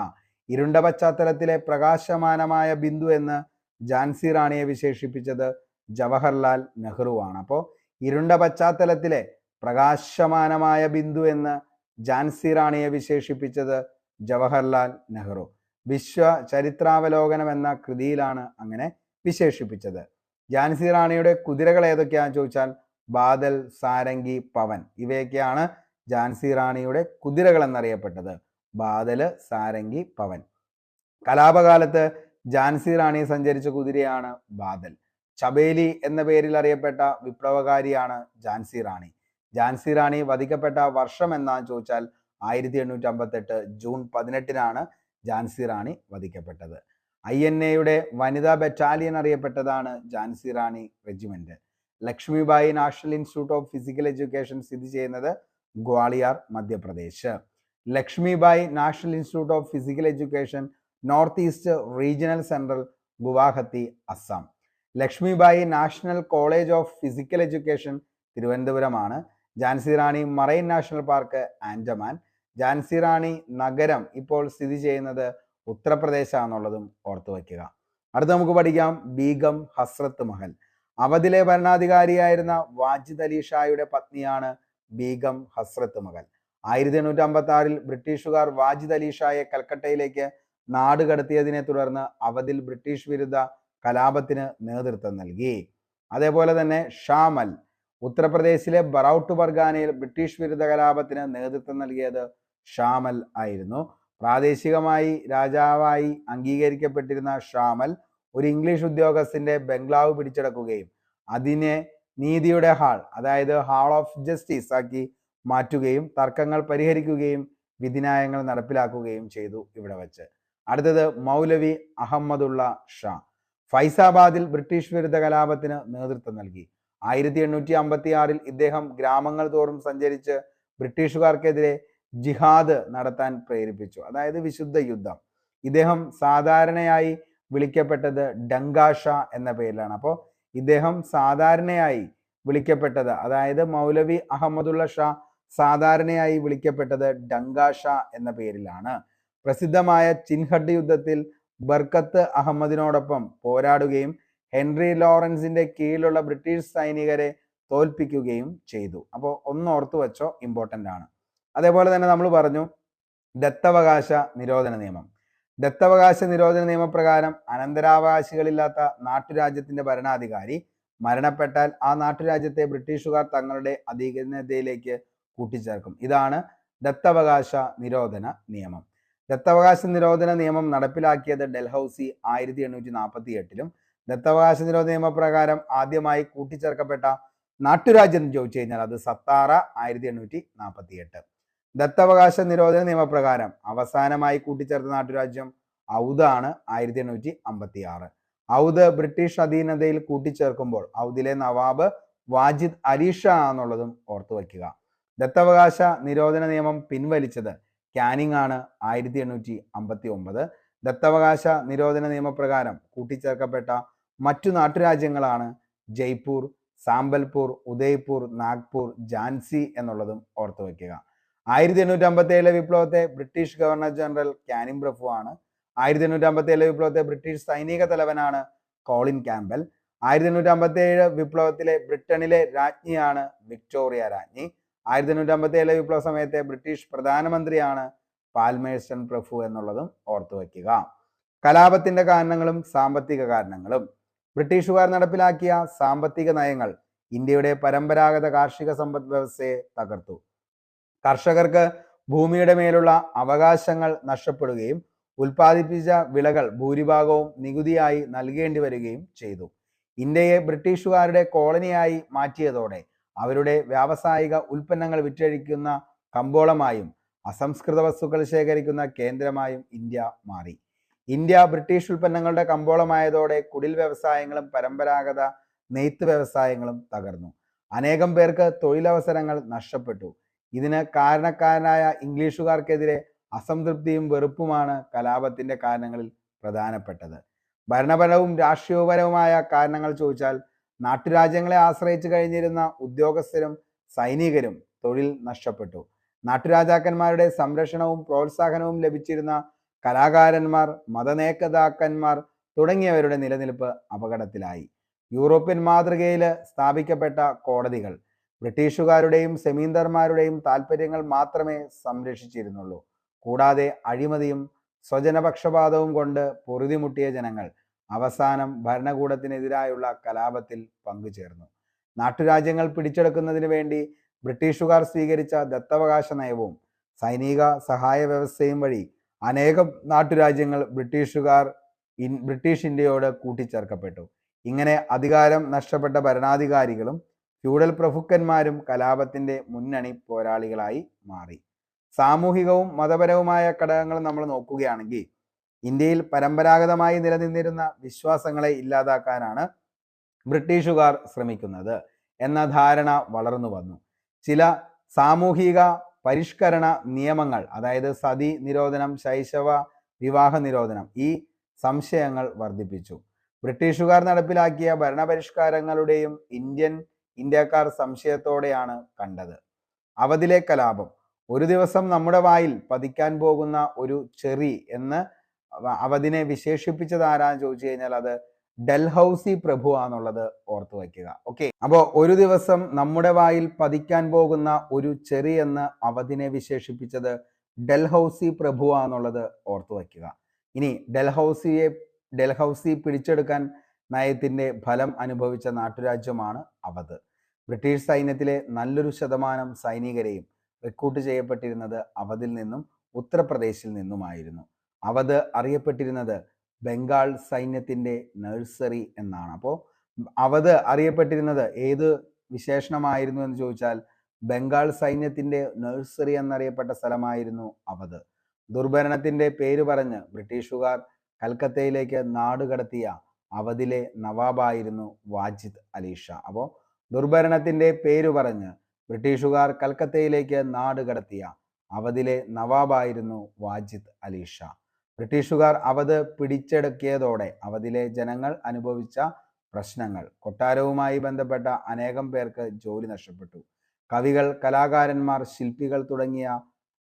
ഇരുണ്ട പശ്ചാത്തലത്തിലെ പ്രകാശമാനമായ ബിന്ദു എന്ന് ഝാൻസി റാണിയെ വിശേഷിപ്പിച്ചത് ജവഹർലാൽ നെഹ്റു ആണ്. അപ്പോൾ ഇരുണ്ട പശ്ചാത്തലത്തിലെ പ്രകാശമാനമായ ബിന്ദു എന്ന് ഝാൻസി റാണിയെ വിശേഷിപ്പിച്ചത് ജവഹർലാൽ നെഹ്റു. വിശ്വ ചരിത്രാവലോകനം എന്ന കൃതിയിലാണ് അങ്ങനെ വിശേഷിപ്പിച്ചത്. ഝാൻസി റാണിയുടെ കുതിരകൾ ഏതൊക്കെയാണെന്ന് ചോദിച്ചാൽ ബാദൽ, സാരംഗി, പവൻ ഇവയൊക്കെയാണ് ഝാൻസി റാണിയുടെ കുതിരകൾ എന്നറിയപ്പെട്ടത്. ബാദല്, സാരംഗി, പവൻ. കലാപകാലത്ത് ഝാൻസി റാണി സഞ്ചരിച്ച കുതിരയാണ് ബാദൽ. ചബേലി എന്ന പേരിൽ അറിയപ്പെട്ട വിപ്ലവകാരിയാണ് ഝാൻസി റാണി. ഝാൻസി റാണി വധിക്കപ്പെട്ട വർഷം എന്നാന്ന് ചോദിച്ചാൽ 1858 ജൂൺ 18 ഝാൻസി റാണി വധിക്കപ്പെട്ടത്. INA വനിതാ ബറ്റാലിയൻ അറിയപ്പെട്ടതാണ് Jhansi Rani regiment. Lakshmibai national institute of physical education സ്ഥിതി ചെയ്യുന്നത് Gwalior, Madhya Pradesh. Lakshmibai national institute of physical education north east regional centre, Guwahati, Assam. Lakshmibai national college of physical education തിരുവനന്തപുരമാണ്. Jhansi Rani marine national park, Andaman. Jhansi Rani നഗരം ഇപ്പോൾ സ്ഥിതി ചെയ്യുന്നത് ഉത്തർപ്രദേശ് ആണെന്നുള്ളതും ഓർത്തു വയ്ക്കുക. അടുത്ത നമുക്ക് പഠിക്കാം ബീഗം ഹസ്രത്ത് മഹൽ. അവധിലെ ഭരണാധികാരിയായിരുന്ന വാജിദ് അലി ഷായുടെ പത്നിയാണ് ബീഗം ഹസ്രത്ത് മഹൽ. 1856 ബ്രിട്ടീഷുകാർ വാജിദ് അലി ഷായെ കൽക്കട്ടയിലേക്ക് നാട് കടത്തിയതിനെ തുടർന്ന് അവധിൽ ബ്രിട്ടീഷ് വിരുദ്ധ കലാപത്തിന് നേതൃത്വം നൽകി. അതേപോലെ തന്നെ ഷാമൽ, ഉത്തർപ്രദേശിലെ ബറൌട്ട് പർഗാനയിൽ ബ്രിട്ടീഷ് വിരുദ്ധ കലാപത്തിന് നേതൃത്വം നൽകിയത് ഷാമൽ ആയിരുന്നു. പ്രാദേശികമായി രാജാവായി അംഗീകരിക്കപ്പെട്ടിരുന്ന ഷാമൽ ഒരു ഇംഗ്ലീഷ് ഉദ്യോഗസ്ഥന്റെ ബംഗ്ലാവ് പിടിച്ചെടുക്കുകയും അതിനെ നീതിയുടെ ഹാൾ, അതായത് ഹാൾ ഓഫ് ജസ്റ്റിസ് ആക്കി മാറ്റുകയും തർക്കങ്ങൾ പരിഹരിക്കുകയും വിധിന്യായങ്ങൾ നടപ്പിലാക്കുകയും ചെയ്തു ഇവിടെ വച്ച്. അടുത്തത് മൗലവി അഹമ്മദുള്ള ഷാ. ഫൈസാബാദിൽ ബ്രിട്ടീഷ് വിരുദ്ധ കലാപത്തിന് നേതൃത്വം നൽകി. 1856 ഇദ്ദേഹം ഗ്രാമങ്ങൾ തോറും സഞ്ചരിച്ച് ബ്രിട്ടീഷുകാർക്കെതിരെ ജിഹാദ് നടത്താൻ പ്രേരിപ്പിച്ചു, അതായത് വിശുദ്ധ യുദ്ധം. ഇദ്ദേഹം സാധാരണയായി വിളിക്കപ്പെട്ടത് ഡങ്കാഷ എന്ന പേരിലാണ്. അപ്പോൾ ഇദ്ദേഹം സാധാരണയായി വിളിക്കപ്പെട്ടത്, അതായത് മൗലവി അഹമ്മദുള്ള ഷാ സാധാരണയായി വിളിക്കപ്പെട്ടത് ഡങ്കാഷ എന്ന പേരിലാണ്. പ്രസിദ്ധമായ ചിൻഹഡ് യുദ്ധത്തിൽ ബർക്കത്ത് അഹമ്മദിനോടൊപ്പം പോരാടുകയും ഹെൻറി ലോറൻസിന്റെ കീഴിലുള്ള ബ്രിട്ടീഷ് സൈനികരെ തോൽപ്പിക്കുകയും ചെയ്തു. അപ്പോൾ ഒന്ന് ഓർത്തു വെച്ചോ, ഇമ്പോർട്ടൻ്റ് ആണ്. അതേപോലെ തന്നെ നമ്മൾ പറഞ്ഞു ദത്തവകാശ നിരോധന നിയമം. ദത്തവകാശ നിരോധന നിയമപ്രകാരം അനന്തരാവകാശികളില്ലാത്ത നാട്ടുരാജ്യത്തിന്റെ ഭരണാധികാരി മരണപ്പെട്ടാൽ ആ നാട്ടുരാജ്യത്തെ ബ്രിട്ടീഷുകാർ തങ്ങളുടെ അധീനതയിലേക്ക് കൂട്ടിച്ചേർക്കും. ഇതാണ് ദത്തവകാശ നിരോധന നിയമം. ദത്തവകാശ നിരോധന നിയമം നടപ്പിലാക്കിയത് ഡൽഹൌസി 1848 ദത്തവകാശ നിരോധന നിയമപ്രകാരം ആദ്യമായി കൂട്ടിച്ചേർക്കപ്പെട്ട നാട്ടുരാജ്യം ചോദിച്ചു കഴിഞ്ഞാൽ അത് സത്താറ 1848. ദത്തവകാശ നിരോധന നിയമപ്രകാരം അവസാനമായി കൂട്ടിച്ചേർത്ത നാട്ടുരാജ്യം ഔദാണ് 1856. ഔദ് ബ്രിട്ടീഷ് അധീനതയിൽ കൂട്ടിച്ചേർക്കുമ്പോൾ ഔദിലെ നവാബ് വാജിദ് അലി ഷാ എന്നുള്ളതും ഓർത്തു വയ്ക്കുക. ദത്തവകാശ നിരോധന നിയമം പിൻവലിച്ചത് കാനിങ് ആണ് 1859. ദത്തവകാശ നിരോധന നിയമപ്രകാരം കൂട്ടിച്ചേർക്കപ്പെട്ട മറ്റു നാട്ടുരാജ്യങ്ങളാണ് ജയ്പൂർ, സാമ്പൽപൂർ, ഉദയ്പൂർ, നാഗ്പൂർ, ഝാൻസി എന്നുള്ളതും ഓർത്തു വയ്ക്കുക. 1857 വിപ്ലവത്തെ ബ്രിട്ടീഷ് ഗവർണർ ജനറൽ കാനിങ് പ്രഭു ആണ്. 1857 വിപ്ലവത്തെ ബ്രിട്ടീഷ് സൈനിക തലവനാണ് കോളിൻ ക്യാമ്പൽ. 1857 വിപ്ലവത്തിലെ ബ്രിട്ടനിലെ രാജ്ഞിയാണ് വിക്ടോറിയ രാജ്ഞി. 1857 വിപ്ലവ സമയത്തെ ബ്രിട്ടീഷ് പ്രധാനമന്ത്രിയാണ് പാൽമേഴ്സ്റ്റൺ പ്രഭു എന്നുള്ളതും ഓർത്തു വയ്ക്കുക. കലാപത്തിന്റെ കാരണങ്ങളും സാമ്പത്തിക കാരണങ്ങളും. ബ്രിട്ടീഷുകാർ നടപ്പിലാക്കിയ സാമ്പത്തിക നയങ്ങൾ ഇന്ത്യയുടെ പരമ്പരാഗത കാർഷിക സമ്പദ് വ്യവസ്ഥയെ തകർത്തു. കർഷകർക്ക് ഭൂമിയുടെ മേലുള്ള അവകാശങ്ങൾ നഷ്ടപ്പെടുകയും ഉൽപ്പാദിപ്പിച്ച വിളകൾ ഭൂരിഭാഗവും നികുതിയായി നൽകേണ്ടി വരികയും ചെയ്തു. ഇന്ത്യയെ ബ്രിട്ടീഷുകാരുടെ കോളനിയായി മാറ്റിയതോടെ അവരുടെ വ്യാവസായിക ഉൽപ്പന്നങ്ങൾ വിറ്റഴിക്കുന്ന കമ്പോളമായും അസംസ്കൃത വസ്തുക്കൾ ശേഖരിക്കുന്ന കേന്ദ്രമായും ഇന്ത്യ മാറി. ഇന്ത്യ ബ്രിട്ടീഷ് ഉൽപ്പന്നങ്ങളുടെ കമ്പോളമായതോടെ കുടിൽ വ്യവസായങ്ങളും പരമ്പരാഗത നെയ്ത്ത് വ്യവസായങ്ങളും തകർന്നു. അനേകം പേർക്ക് തൊഴിലവസരങ്ങൾ നഷ്ടപ്പെട്ടു. ഇതിന് കാരണക്കാരനായ ഇംഗ്ലീഷുകാർക്കെതിരെ അസംതൃപ്തിയും വെറുപ്പുമാണ് കലാപത്തിന്റെ കാരണങ്ങളിൽ പ്രധാനപ്പെട്ടത്. ഭരണപരവും രാഷ്ട്രീയപരവുമായ കാരണങ്ങൾ ചോദിച്ചാൽ നാട്ടുരാജ്യങ്ങളെ ആശ്രയിച്ചു കഴിഞ്ഞിരുന്ന ഉദ്യോഗസ്ഥരും സൈനികരും തൊഴിൽ നഷ്ടപ്പെട്ടു. നാട്ടുരാജാക്കന്മാരുടെ സംരക്ഷണവും പ്രോത്സാഹനവും ലഭിച്ചിരുന്ന കലാകാരന്മാർ, മതനേതാക്കന്മാർ തുടങ്ങിയവരുടെ നിലനിൽപ്പ് അപകടത്തിലായി. യൂറോപ്യൻ മാതൃകയിൽ സ്ഥാപിക്കപ്പെട്ട കോടതികൾ ബ്രിട്ടീഷുകാരുടെയും സെമീന്ദർമാരുടെയും താല്പര്യങ്ങൾ മാത്രമേ സംരക്ഷിച്ചിരുന്നുള്ളൂ. കൂടാതെ അഴിമതിയും സ്വജനപക്ഷപാതവും കൊണ്ട് പൊറുതിമുട്ടിയ ജനങ്ങൾ അവസാനം ഭരണകൂടത്തിനെതിരായുള്ള കലാപത്തിൽ പങ്കുചേർന്നു. നാട്ടുരാജ്യങ്ങൾ പിടിച്ചെടുക്കുന്നതിന് വേണ്ടി ബ്രിട്ടീഷുകാർ സ്വീകരിച്ച ദത്തവകാശ നയവും സൈനിക സഹായ വ്യവസ്ഥയും വഴി അനേകം നാട്ടുരാജ്യങ്ങൾ ബ്രിട്ടീഷ് ഇന്ത്യയോട് കൂട്ടിച്ചേർക്കപ്പെട്ടു. ഇങ്ങനെ അധികാരം നഷ്ടപ്പെട്ട ഭരണാധികാരികളും ഫ്യൂഡൽ പ്രഭുക്കന്മാരും കലാപത്തിന്റെ മുന്നണി പോരാളികളായി മാറി. സാമൂഹികവും മതപരവുമായ ഘടകങ്ങൾ നമ്മൾ നോക്കുകയാണെങ്കിൽ ഇന്ത്യയിൽ പരമ്പരാഗതമായി നിലനിന്നിരുന്ന വിശ്വാസങ്ങളെ ഇല്ലാതാക്കാനാണ് ബ്രിട്ടീഷുകാർ ശ്രമിക്കുന്നത് എന്ന ധാരണ വളർന്നു വന്നു. ചില സാമൂഹിക പരിഷ്കരണ നിയമങ്ങൾ, അതായത് സതി നിരോധനം, ശൈശവ വിവാഹ നിരോധനം, ഈ സംശയങ്ങൾ വർദ്ധിപ്പിച്ചു. ബ്രിട്ടീഷുകാർ നടപ്പിലാക്കിയ ഭരണപരിഷ്കാരങ്ങളുടെയും ഇന്ത്യക്കാർ സംശയത്തോടെയാണ് കണ്ടത്. അവധിലെ കലാപം. ഒരു ദിവസം നമ്മുടെ വായിൽ പതിക്കാൻ പോകുന്ന ഒരു ചെറി എന്ന് അവധിനെ വിശേഷിപ്പിച്ചത് ആരാന്ന് ചോദിച്ചു കഴിഞ്ഞാൽ അത് ഡൽഹൌസി പ്രഭു ആണെന്നുള്ളത് ഓർത്തു വയ്ക്കുക. ഓക്കെ, അപ്പോൾ ഒരു ദിവസം നമ്മുടെ വായിൽ പതിക്കാൻ പോകുന്ന ഒരു ചെറി എന്ന് അവധിനെ വിശേഷിപ്പിച്ചത് ഡൽഹൌസി പ്രഭു ആണെന്നുള്ളത് ഓർത്തു വയ്ക്കുക. ഇനി ഡൽഹൌസി പിടിച്ചെടുക്കാൻ നയത്തിന്റെ ഫലം അനുഭവിച്ച നാട്ടുരാജ്യമാണ് അവധ്. ബ്രിട്ടീഷ് സൈന്യത്തിലെ നല്ലൊരു ശതമാനം സൈനികരെയും റിക്രൂട്ട് ചെയ്യപ്പെട്ടിരുന്നത് അവധിൽ നിന്നും ഉത്തർപ്രദേശിൽ നിന്നുമായിരുന്നു. അവധ് അറിയപ്പെട്ടിരുന്നത് ബംഗാൾ സൈന്യത്തിന്റെ നഴ്സറി എന്നാണ്. അപ്പോൾ അവധ് അറിയപ്പെട്ടിരുന്നത് ഏത് വിശേഷണമായിരുന്നു എന്ന് ചോദിച്ചാൽ ബംഗാൾ സൈന്യത്തിന്റെ നഴ്സറി എന്നറിയപ്പെട്ട സ്ഥലമായിരുന്നു അവധ്. ദുർഭരണത്തിന്റെ പേര് പറഞ്ഞ് ബ്രിട്ടീഷുകാർ കൽക്കത്തയിലേക്ക് നാടുകടത്തിയ അവധിലെ നവാബായിരുന്നു വാജിദ് അലി ഷാ. അപ്പോൾ ദുർഭരണത്തിന്റെ പേര് പറഞ്ഞ് ബ്രിട്ടീഷുകാർ കൽക്കത്തയിലേക്ക് നാടുകടത്തിയ അവധിലെ നവാബായിരുന്നു വാജിദ് അലി ഷാ. ബ്രിട്ടീഷുകാർ അവധ് പിടിച്ചെടുക്കിയതോടെ അവധിലെ ജനങ്ങൾ അനുഭവിച്ച പ്രശ്നങ്ങൾ, കൊട്ടാരവുമായി ബന്ധപ്പെട്ട അനേകം പേർക്ക് ജോലി നഷ്ടപ്പെട്ടു. കവികൾ, കലാകാരന്മാർ, ശില്പികൾ തുടങ്ങിയ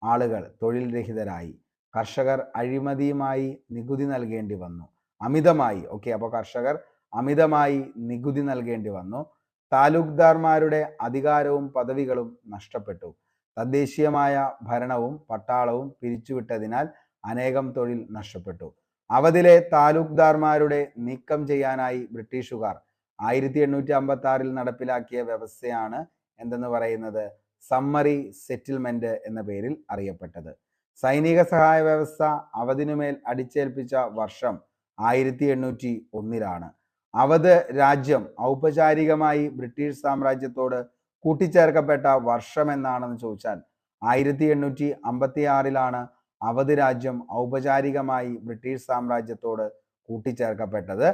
ആളുകൾ തൊഴിൽ രഹിതരായി. കർഷകർ അഴിമതിയുമായി നികുതി നൽകേണ്ടി വന്നു, അമിതമായി. അപ്പോൾ കർഷകർ അമിതമായി നികുതി നൽകേണ്ടി വന്നു. താലൂക്ക്ദാർമാരുടെ അധികാരവും പദവികളും നഷ്ടപ്പെട്ടു. തദ്ദേശീയമായ ഭരണവും പട്ടാളവും പിരിച്ചുവിട്ടതിനാൽ അനേകം തൊഴിൽ നഷ്ടപ്പെട്ടു. അവധിലെ താലൂക്ക്ദാർമാരുടെ നീക്കം ചെയ്യാനായി ബ്രിട്ടീഷുകാർ 1856 നടപ്പിലാക്കിയ വ്യവസ്ഥയാണ് എന്തെന്ന് പറയുന്നത് സമ്മറി സെറ്റിൽമെന്റ് എന്ന പേരിൽ അറിയപ്പെട്ടത്. സൈനിക സഹായ വ്യവസ്ഥ അവധിനുമേൽ അടിച്ചേൽപ്പിച്ച വർഷം 1801 അവധ് രാജ്യം ഔപചാരികമായി ബ്രിട്ടീഷ് സാമ്രാജ്യത്തോട് കൂട്ടിച്ചേർക്കപ്പെട്ട വർഷം എന്നാണെന്ന് ചോദിച്ചാൽ 1856 അവധ് രാജ്യം ഔപചാരികമായി ബ്രിട്ടീഷ് സാമ്രാജ്യത്തോട് കൂട്ടിച്ചേർക്കപ്പെട്ടത്.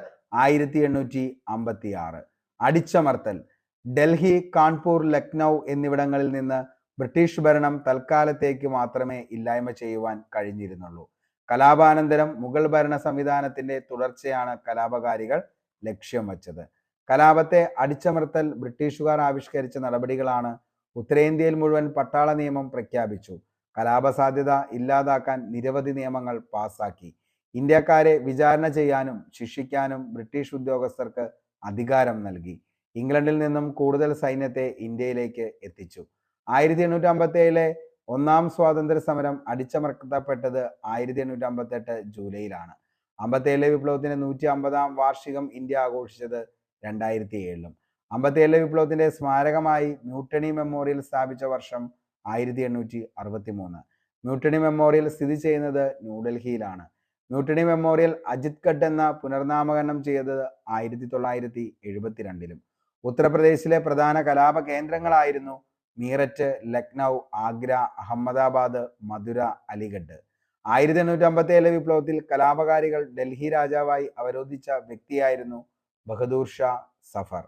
1856 അടിച്ചമർത്തൽ. ഡൽഹി, കാൺപൂർ, ലക്നൗ എന്നിവിടങ്ങളിൽ നിന്ന് ബ്രിട്ടീഷ് ഭരണം തൽക്കാലത്തേക്ക് മാത്രമേ ഇല്ലായ്മ ചെയ്യുവാൻ കഴിഞ്ഞിരുന്നുള്ളൂ. കലാപാനന്തരം മുഗൾ ഭരണ സംവിധാനത്തിന്റെ തുടർച്ചയാണ് കലാപകാരികൾ ലക്ഷ്യം വച്ചത്. കലാപത്തെ അടിച്ചമർത്തൽ ബ്രിട്ടീഷുകാർ ആവിഷ്കരിച്ച നടപടികളാണ്. ഉത്തരേന്ത്യയിൽ മുഴുവൻ പട്ടാള നിയമം പ്രഖ്യാപിച്ചു. കലാപസാധ്യത ഇല്ലാതാക്കാൻ നിരവധി നിയമങ്ങൾ പാസാക്കി. ഇന്ത്യക്കാരെ വിചാരണ ചെയ്യാനും ശിക്ഷിക്കാനും ബ്രിട്ടീഷ് ഉദ്യോഗസ്ഥർക്ക് അധികാരം നൽകി. ഇംഗ്ലണ്ടിൽ നിന്നും കൂടുതൽ സൈന്യത്തെ ഇന്ത്യയിലേക്ക് എത്തിച്ചു. 1857 ഒന്നാം സ്വാതന്ത്ര്യ സമരം അടിച്ചമർത്തപ്പെട്ടത് 1858 ജൂലൈയിലാണ്. 57 വിപ്ലവത്തിന്റെ 150-ാം വാർഷികം ഇന്ത്യ ആഘോഷിച്ചത് 2007. 57 വിപ്ലവത്തിന്റെ സ്മാരകമായി മ്യൂട്ടണി മെമ്മോറിയൽ സ്ഥാപിച്ച വർഷം 1863. മ്യൂട്ടണി മെമ്മോറിയൽ സ്ഥിതി ചെയ്യുന്നത് ന്യൂഡൽഹിയിലാണ്. മ്യൂട്ടണി മെമ്മോറിയൽ അജിത് ഗഡ് എന്ന പുനർനാമകരണം ചെയ്തത് 1972. ഉത്തർപ്രദേശിലെ പ്രധാന കലാപ കേന്ദ്രങ്ങളായിരുന്നു മീററ്റ്, ലക്നൗ, ആഗ്ര, അഹമ്മദാബാദ്, മധുര, അലിഗഡ്. 1857 വിപ്ലവത്തിൽ കലാപകാരികൾ ഡൽഹി രാജാവായി അവരോധിച്ച വ്യക്തിയായിരുന്നു ബഹദൂർ ഷാ സഫർ.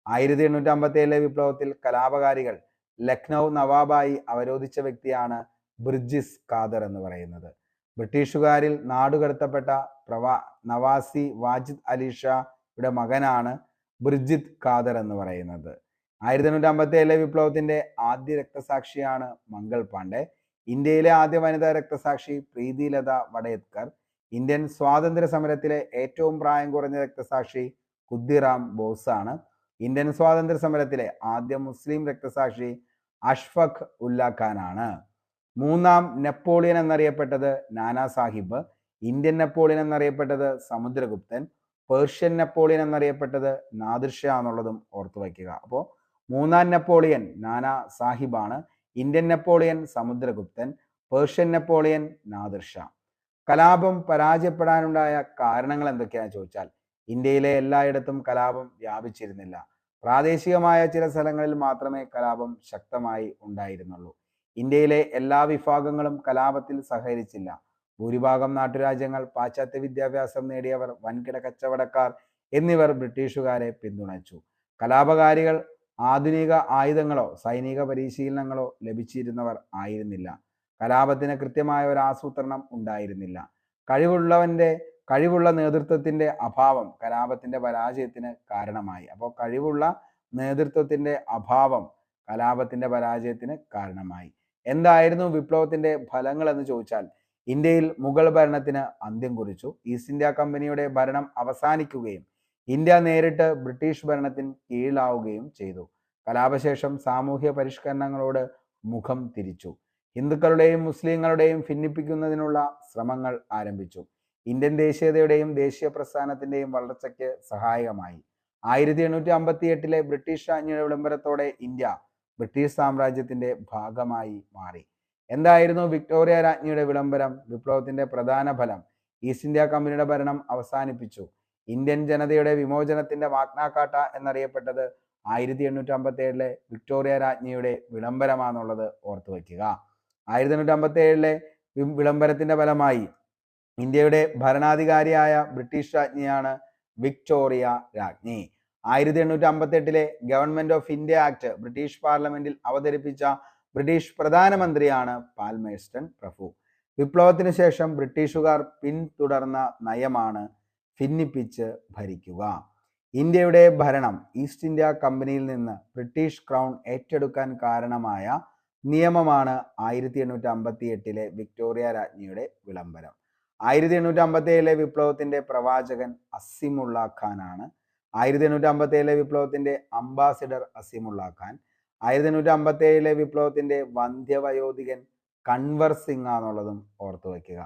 1857 വിപ്ലവത്തിൽ കലാപകാരികൾ ലക്നൗ നവാബായി അവരോധിച്ച വ്യക്തിയാണ് ബിർജിസ് ഖാദർ എന്ന് പറയുന്നത്. ബ്രിട്ടീഷുകാരിൽ നാടുകടത്തപ്പെട്ട നവാസി വാജിദ് അലി ഷായുടെ മകനാണ് ബിർജിത് ഖാദർ എന്ന് പറയുന്നത്. 1857 വിപ്ലവത്തിന്റെ ആദ്യ രക്തസാക്ഷിയാണ് മംഗൾ പാണ്ഡെ. ഇന്ത്യയിലെ ആദ്യ വനിതാ രക്തസാക്ഷി പ്രീതിലത വടേത്കർ. ഇന്ത്യൻ സ്വാതന്ത്ര്യ സമരത്തിലെ ഏറ്റവും പ്രായം കുറഞ്ഞ രക്തസാക്ഷി ഖുദ്ദിറാം ബോസ് ആണ്. ഇന്ത്യൻ സ്വാതന്ത്ര്യ സമരത്തിലെ ആദ്യ മുസ്ലിം രക്തസാക്ഷി അഷ്ഫഖ് ഉല്ല ഖാൻ ആണ്. മൂന്നാം നെപ്പോളിയൻ എന്നറിയപ്പെട്ടത് നാനാ സാഹിബ്. ഇന്ത്യൻ നെപ്പോളിയൻ എന്നറിയപ്പെട്ടത് സമുദ്രഗുപ്തൻ. പേർഷ്യൻ നെപ്പോളിയൻ എന്നറിയപ്പെട്ടത് നാദിർ ഷാ എന്നുള്ളതും ഓർത്തു വയ്ക്കുക. അപ്പോൾ മൂന്നാം നെപ്പോളിയൻ നാനാ സാഹിബാണ്. ഇന്ത്യൻ നെപ്പോളിയൻ സമുദ്രഗുപ്തൻ. Persian Napoleon Nadir Shah. കലാപം പരാജയപ്പെടാനുണ്ടായ കാരണങ്ങൾ എന്തൊക്കെയാണെന്ന് ചോദിച്ചാൽ ഇന്ത്യയിലെ എല്ലായിടത്തും കലാപം വ്യാപിച്ചിരുന്നില്ല. പ്രാദേശികമായ ചില സ്ഥലങ്ങളിൽ മാത്രമേ കലാപം ശക്തമായി ഉണ്ടായിരുന്നുള്ളൂ. ഇന്ത്യയിലെ എല്ലാ വിഭാഗങ്ങളും കലാപത്തിൽ സഹകരിച്ചില്ല. ഭൂരിഭാഗം നാട്ടുരാജ്യങ്ങൾ, പാശ്ചാത്യ വിദ്യാഭ്യാസം നേടിയവർ, വൻകിട കച്ചവടക്കാർ എന്നിവർ ബ്രിട്ടീഷുകാരെ പിന്തുണച്ചു. കലാപകാരികൾ ആധുനിക ആയുധങ്ങളോ സൈനിക പരിശീലനങ്ങളോ ലഭിച്ചിരുന്നവർ ആയിരുന്നില്ല. കലാപത്തിന് കൃത്യമായ ഒരു ആസൂത്രണം ഉണ്ടായിരുന്നില്ല. കഴിവുള്ള നേതൃത്വത്തിന്റെ അഭാവം കലാപത്തിന്റെ പരാജയത്തിന് കാരണമായി. അപ്പോൾ കഴിവുള്ള നേതൃത്വത്തിന്റെ അഭാവം കലാപത്തിന്റെ പരാജയത്തിന് കാരണമായി. എന്തായിരുന്നു വിപ്ലവത്തിന്റെ ഫലങ്ങൾ എന്ന് ചോദിച്ചാൽ ഇന്ത്യയിൽ മുഗൾ ഭരണത്തിന് അന്ത്യം കുറിച്ചു. ഈസ്റ്റ് ഇന്ത്യ കമ്പനിയുടെ ഭരണം അവസാനിക്കുകയും ഇന്ത്യ നേരിട്ട് ബ്രിട്ടീഷ് ഭരണത്തിന് കീഴിലാവുകയും ചെയ്തു. കലാപശേഷം സാമൂഹ്യ പരിഷ്കരണങ്ങളോട് മുഖം തിരിച്ചു. ഹിന്ദുക്കളുടെയും മുസ്ലിങ്ങളുടെയും ഭിന്നിപ്പിക്കുന്നതിനുള്ള ശ്രമങ്ങൾ ആരംഭിച്ചു. ഇന്ത്യൻ ദേശീയതയുടെയും ദേശീയ പ്രസ്ഥാനത്തിന്റെയും വളർച്ചയ്ക്ക് സഹായകമായി. 1858 ബ്രിട്ടീഷ് രാജ്ഞിയുടെ വിളംബരത്തോടെ ഇന്ത്യ ബ്രിട്ടീഷ് സാമ്രാജ്യത്തിന്റെ ഭാഗമായി മാറി. എന്തായിരുന്നു വിക്ടോറിയ രാജ്ഞിയുടെ വിളംബരം? വിപ്ലവത്തിന്റെ പ്രധാന ഫലം ഈസ്റ്റ് ഇന്ത്യ കമ്പനിയുടെ ഭരണം അവസാനിപ്പിച്ചു. ഇന്ത്യൻ ജനതയുടെ വിമോചനത്തിന്റെ മാഗ്ന കാർട്ട എന്നറിയപ്പെട്ടത് 1857 വിക്ടോറിയ രാജ്ഞിയുടെ വിളംബരമാണെന്നുള്ളത് ഓർത്തു വയ്ക്കുക. 1857 വിളംബരത്തിന്റെ ഫലമായി ഇന്ത്യയുടെ ഭരണാധികാരിയായ ബ്രിട്ടീഷ് രാജ്ഞിയാണ് വിക്ടോറിയ രാജ്ഞി. 1858 government of India act British പാർലമെന്റിൽ അവതരിപ്പിച്ച ബ്രിട്ടീഷ് പ്രധാനമന്ത്രിയാണ് പാൽമേഴ്സ്റ്റൺ പ്രഭു. വിപ്ലവത്തിന് ശേഷം ബ്രിട്ടീഷുകാർ പിന്തുടർന്ന നയമാണ് ഭിന്നിപ്പിച്ച് ഭരിക്കുക. ഇന്ത്യയുടെ ഭരണം ഈസ്റ്റ് ഇന്ത്യ കമ്പനിയിൽ നിന്ന് ബ്രിട്ടീഷ് ക്രൗൺ ഏറ്റെടുക്കാൻ കാരണമായ നിയമമാണ് 1858 വിക്ടോറിയ രാജ്ഞിയുടെ വിളംബരം. 1857 വിപ്ലവത്തിന്റെ പ്രവാചകൻ അസിമുള്ള ഖാനാണ്. 1857 വിപ്ലവത്തിന്റെ അംബാസിഡർ അസിമുള്ള ഖാൻ. 1857 വിപ്ലവത്തിന്റെ വന്ധ്യവയോധികൻ കൺവർ സിംഗ് ആണെന്നുള്ളതും ഓർത്തു വയ്ക്കുക.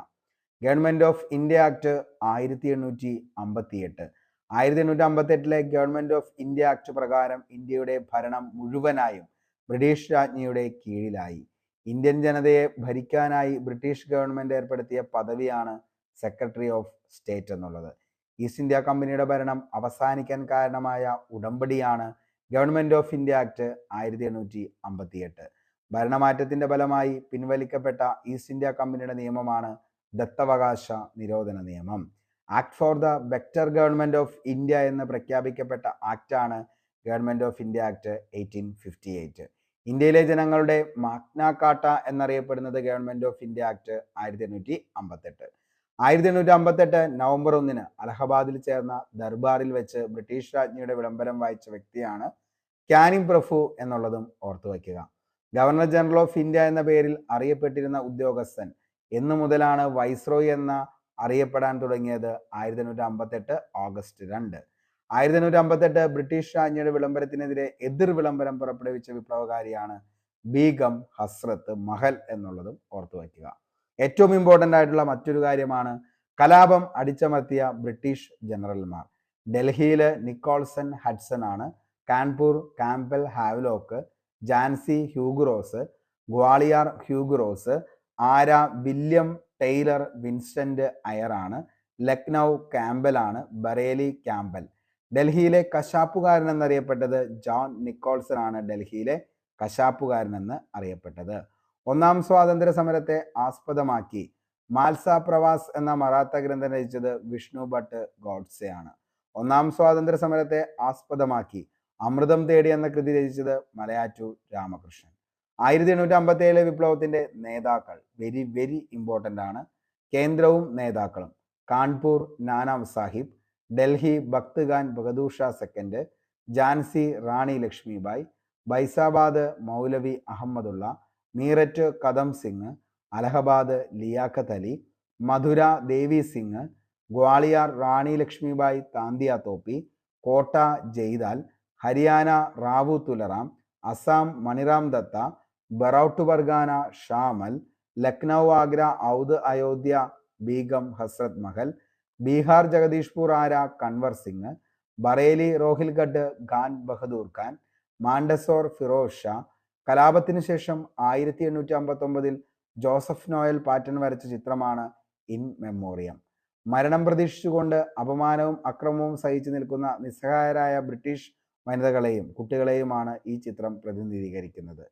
Government of India act 1858. 1858 government of India act പ്രകാരം ഇന്ത്യയുടെ ഭരണം മുഴുവനായും ബ്രിട്ടീഷ് രാജ്ഞിയുടെ കീഴിലായി. ഇന്ത്യൻ ജനതയെ ഭരിക്കാനായി ബ്രിട്ടീഷ് ഗവൺമെന്റ് ഏർപ്പെടുത്തിയ പദവിയാണ് സെക്രട്ടറി ഓഫ് സ്റ്റേറ്റ് എന്നുള്ളത്. ഈസ്റ്റ് ഇന്ത്യ കമ്പനിയുടെ ഭരണം അവസാനിക്കാൻ കാരണമായ ഉടമ്പടിയാണ് ഗവൺമെന്റ് ഓഫ് ഇന്ത്യ ആക്ട് 1858. ഭരണമാറ്റത്തിന്റെ ഫലമായി പിൻവലിക്കപ്പെട്ട ഈസ്റ്റ് ഇന്ത്യ കമ്പനിയുടെ നിയമമാണ് ദത്തവകാശ നിരോധന നിയമം. Act for the better government of India എന്ന് പ്രഖ്യാപിക്കപ്പെട്ട ആക്ടാണ് ഗവൺമെന്റ് ഓഫ് ഇന്ത്യ ആക്ട് 1858. ഇന്ത്യയിലെ ജനങ്ങളുടെ മാഗ്ന കാർട്ട എന്നറിയപ്പെടുന്നത് government of India act 1858. 1858 November 1 അലഹബാദിൽ ചേർന്ന ദർബാറിൽ വെച്ച് ബ്രിട്ടീഷ് രാജ്ഞിയുടെ വിളംബരം വായിച്ച വ്യക്തിയാണ് ക്യാനിംഗ് പ്രഭു എന്നുള്ളതും ഓർത്തു വയ്ക്കുക. ഗവർണർ ജനറൽ ഓഫ് ഇന്ത്യ എന്ന പേരിൽ അറിയപ്പെട്ടിരുന്ന ഉദ്യോഗസ്ഥൻ എന്നു മുതലാണ് വൈസ്രോയി എന്ന അറിയപ്പെടാൻ തുടങ്ങിയത്? 1858 ഓഗസ്റ്റ് 2. 1858 ബ്രിട്ടീഷ് രാജ്ഞിയുടെ വിളംബരത്തിനെതിരെ എതിർ വിളംബരം പുറപ്പെടുവിച്ച വിപ്ലവകാരിയാണ് ബീഗം ഹസ്രത്ത് മഹൽ എന്നുള്ളതും ഓർത്തു വയ്ക്കുക. ഏറ്റവും ഇമ്പോർട്ടൻ്റ് ആയിട്ടുള്ള മറ്റൊരു കാര്യമാണ് കലാപം അടിച്ചമർത്തിയ ബ്രിട്ടീഷ് ജനറൽമാർ. ഡൽഹിയിൽ നിക്കോൾസൺ ഹഡ്സൺ ആണ്. Kanpur Campbell Havelock, Jhansi Hugh Rose, Gwalior Hugh Rose, Arrah William Taylor Vincent അയറാണ്. ലക്നൗ ക്യാമ്പലാണ്. ബറേലി ക്യാമ്പൽ. ഡൽഹിയിലെ കശാപ്പുകാരൻ എന്നറിയപ്പെട്ടത് ജോൺ നിക്കോൾസൺ ആണ്. ഡൽഹിയിലെ കശാപ്പുകാരൻ എന്ന് അറിയപ്പെട്ടത്. ഒന്നാം സ്വാതന്ത്ര്യ സമരത്തെ ആസ്പദമാക്കി മാൽസ പ്രവാസ് എന്ന മറാത്ത ഗ്രന്ഥം രചിച്ചത് വിഷ്ണു ഭട്ട് ഗോഡ്സെ ആണ്. ഒന്നാം സ്വാതന്ത്ര്യ സമരത്തെ ആസ്പദമാക്കി അമൃതം തേടി എന്ന കൃതി രചിച്ചത് മലയാറ്റൂർ രാമകൃഷ്ണൻ. 1857 വിപ്ലവത്തിന്റെ നേതാക്കൾ വെരി ഇമ്പോർട്ടൻ്റ് ആണ്. കേന്ദ്രവും നേതാക്കളും: കാൺപൂർ നാനാ സാഹിബ്, ഡൽഹി ഭക്ത് ഖാൻ ബഹദൂർ ഷാ സെക്കൻഡ്, ജാൻസി റാണി ലക്ഷ്മിബായ്, ബൈസാബാദ് മൗലവി അഹമ്മദുള്ള, മീററ്റ് കദം സിംഗ്, അലഹബാദ് ലിയാഖത്ത് അലി, മധുര ദേവി സിംഗ്, ഗ്വാളിയാർ റാണി ലക്ഷ്മിബായ് താന്തിയ തോപ്പി, കോട്ട ജയ്ദാൽ, ഹരിയാന റാവു തുലറാം, അസാം മണിറാം ദത്ത, ബറൌട്ട് പർഗാന ഷാമൽ, ലക്നൗ ആഗ്ര ഔദ് അയോധ്യ ബീഗം ഹസ്രത് മഹൽ, ബീഹാർ ജഗദീഷ്പൂർ ആര കൺവർ സിംഗ്, ബറേലി റോഹിൽഗഡ് ഖാൻ ബഹദൂർ ഖാൻ, മാണ്ടസോർ ഫിറോസ് ഷാ. കലാപത്തിനു ശേഷം 1859 ജോസഫ് നോയൽ പാറ്റൺ വരച്ച ചിത്രമാണ് ഇൻ മെമ്മോറിയം. മരണം പ്രതീക്ഷിച്ചുകൊണ്ട് അപമാനവും അക്രമവും സഹിച്ചു നിൽക്കുന്ന നിസ്സഹായരായ ബ്രിട്ടീഷ് വനിതകളെയും കുട്ടികളെയുമാണ് ഈ ചിത്രം പ്രതിനിധീകരിക്കുന്നത്.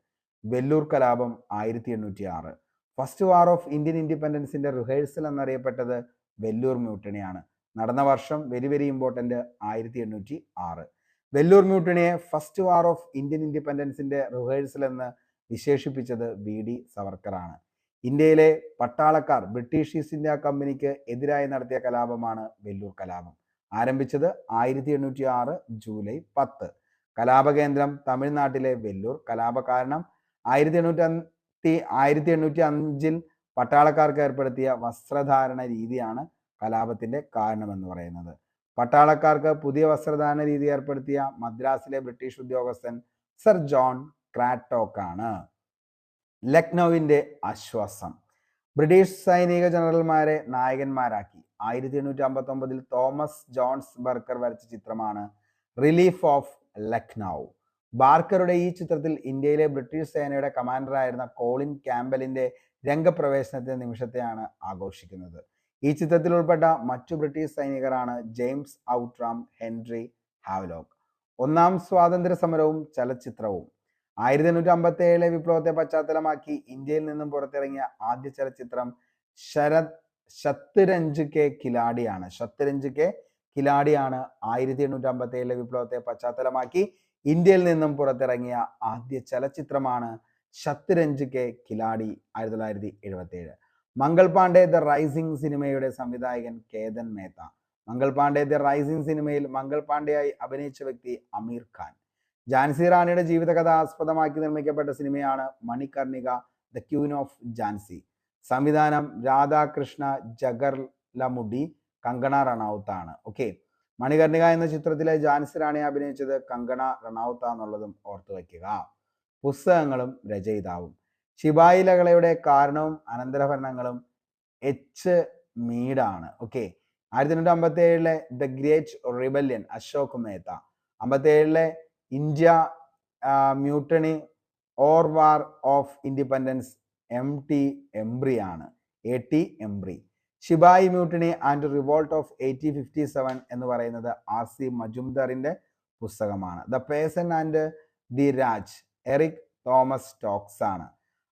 വെല്ലൂർ കലാപം 1806. ഫസ്റ്റ് വാർ ഓഫ് ഇന്ത്യൻ ഇൻഡിപെൻഡൻസിന്റെ റിഹേഴ്സൽ എന്നറിയപ്പെട്ടത് വെല്ലൂർ മ്യൂട്ടണിയാണ്. നടന്ന വർഷം വെരി ഇമ്പോർട്ടൻ്റ് 1806. വെല്ലൂർ മ്യൂട്ടണിയെ ഫസ്റ്റ് വാർ ഓഫ് ഇന്ത്യൻ ഇൻഡിപെൻഡൻസിന്റെ റിഹേഴ്സൽ എന്ന് വിശേഷിപ്പിച്ചത് VD സവർക്കറാണ്. ഇന്ത്യയിലെ പട്ടാളക്കാർ ബ്രിട്ടീഷ് ഈസ്റ്റ് ഇന്ത്യ കമ്പനിക്ക് എതിരായി നടത്തിയ കലാപമാണ് വെല്ലൂർ കലാപം. ആരംഭിച്ചത് 1806 ജൂലൈ 10. കലാപകേന്ദ്രം തമിഴ്നാട്ടിലെ വെല്ലൂർ. കലാപകാരണം 1805 പട്ടാളക്കാർക്ക് ഏർപ്പെടുത്തിയ വസ്ത്രധാരണ രീതിയാണ് കലാപത്തിന്റെ കാരണമെന്ന് പറയുന്നത്. പട്ടാളക്കാർക്ക് പുതിയ വസ്ത്രധാരണ രീതി ഏർപ്പെടുത്തിയ മദ്രാസിലെ ബ്രിട്ടീഷ് ഉദ്യോഗസ്ഥൻ സർ ജോൺ ക്രാറ്റോക്ക് ആണ്. ലക്നൌവിന്റെ ആശ്വാസം. ബ്രിട്ടീഷ് സൈനിക ജനറൽമാരെ നായകന്മാരാക്കി 1859 തോമസ് ജോൺസ് ബർക്കർ വരച്ച ചിത്രമാണ് റിലീഫ് ഓഫ് ലക്നൗ. ബാർക്കറുടെ ഈ ചിത്രത്തിൽ ഇന്ത്യയിലെ ബ്രിട്ടീഷ് സേനയുടെ കമാൻഡറായിരുന്ന കോളിൻ ക്യാമ്പലിന്റെ രംഗപ്രവേശനത്തിന്റെ നിമിഷത്തെയാണ് ആഘോഷിക്കുന്നത്. ഈ ചിത്രത്തിൽ ഉൾപ്പെട്ട മറ്റു ബ്രിട്ടീഷ് സൈനികരാണ് ജെയിംസ് ഔട്ട്രാം, ഹെൻറി ഹാവ്ലോക്ക്. ഒന്നാം സ്വാതന്ത്ര്യ സമരവും ചലച്ചിത്രവും. 1857 വിപ്ലവത്തെ പശ്ചാത്തലമാക്കി ഇന്ത്യയിൽ നിന്നും പുറത്തിറങ്ങിയ ആദ്യ ചലച്ചിത്രം ശത്രുഞ്ജ് കെ ഖിലാഡിയാണ്. ശത്രുഞ്ജ് കെ ഖിലാഡിയാണ് 1857 വിപ്ലവത്തെ പശ്ചാത്തലമാക്കി ഇന്ത്യയിൽ നിന്നും പുറത്തിറങ്ങിയ ആദ്യ ചലച്ചിത്രമാണ് ശത്രുഞ്ജ് കെ ഖിലാഡി 1977. മംഗൾ പാണ്ഡെ ദ റൈസിംഗ് സിനിമയുടെ സംവിധായകൻ കേതൻ മേത്ത. മംഗൾ പാണ്ഡെ ദ റൈസിംഗ് സിനിമയിൽ മംഗൾ പാണ്ഡെയായി അഭിനയിച്ച വ്യക്തി അമീർ ഖാൻ. ഝാൻസി റാണിയുടെ ജീവിതകഥ ആസ്പദമാക്കി നിർമ്മിക്കപ്പെട്ട സിനിമയാണ് Manikarnika the queen of Jhansi. സംവിധാനം രാധാകൃഷ്ണ ജഗർലമുഡി, കങ്കണ റണൌത്ത് ആണ്. ഓക്കെ, മണികർണിക എന്ന ചിത്രത്തിലെ ഝാൻസി റാണിയെ അഭിനയിച്ചത് കങ്കണ റണൌത്ത് എന്നുള്ളതും ഓർത്തു വയ്ക്കുക. പുസ്തകങ്ങളും രചയിതാവും. ശിപായി ലഹളയുടെ കാരണവും അനന്തരഫലങ്ങളും എച്ച് മീഡാണ്. Okay, 1857 the great rebellion Ashok Mehta. 57 India mutiny or war of independence MT Embree ആണ്. AT Embree. Sepoy mutiny and revolt of 1857 എന്ന് പറയുന്നത് RC മജുംദാറിന്റെ പുസ്തകമാണ്. The peasant and the Raj Eric Thomas Stokes ആണ്.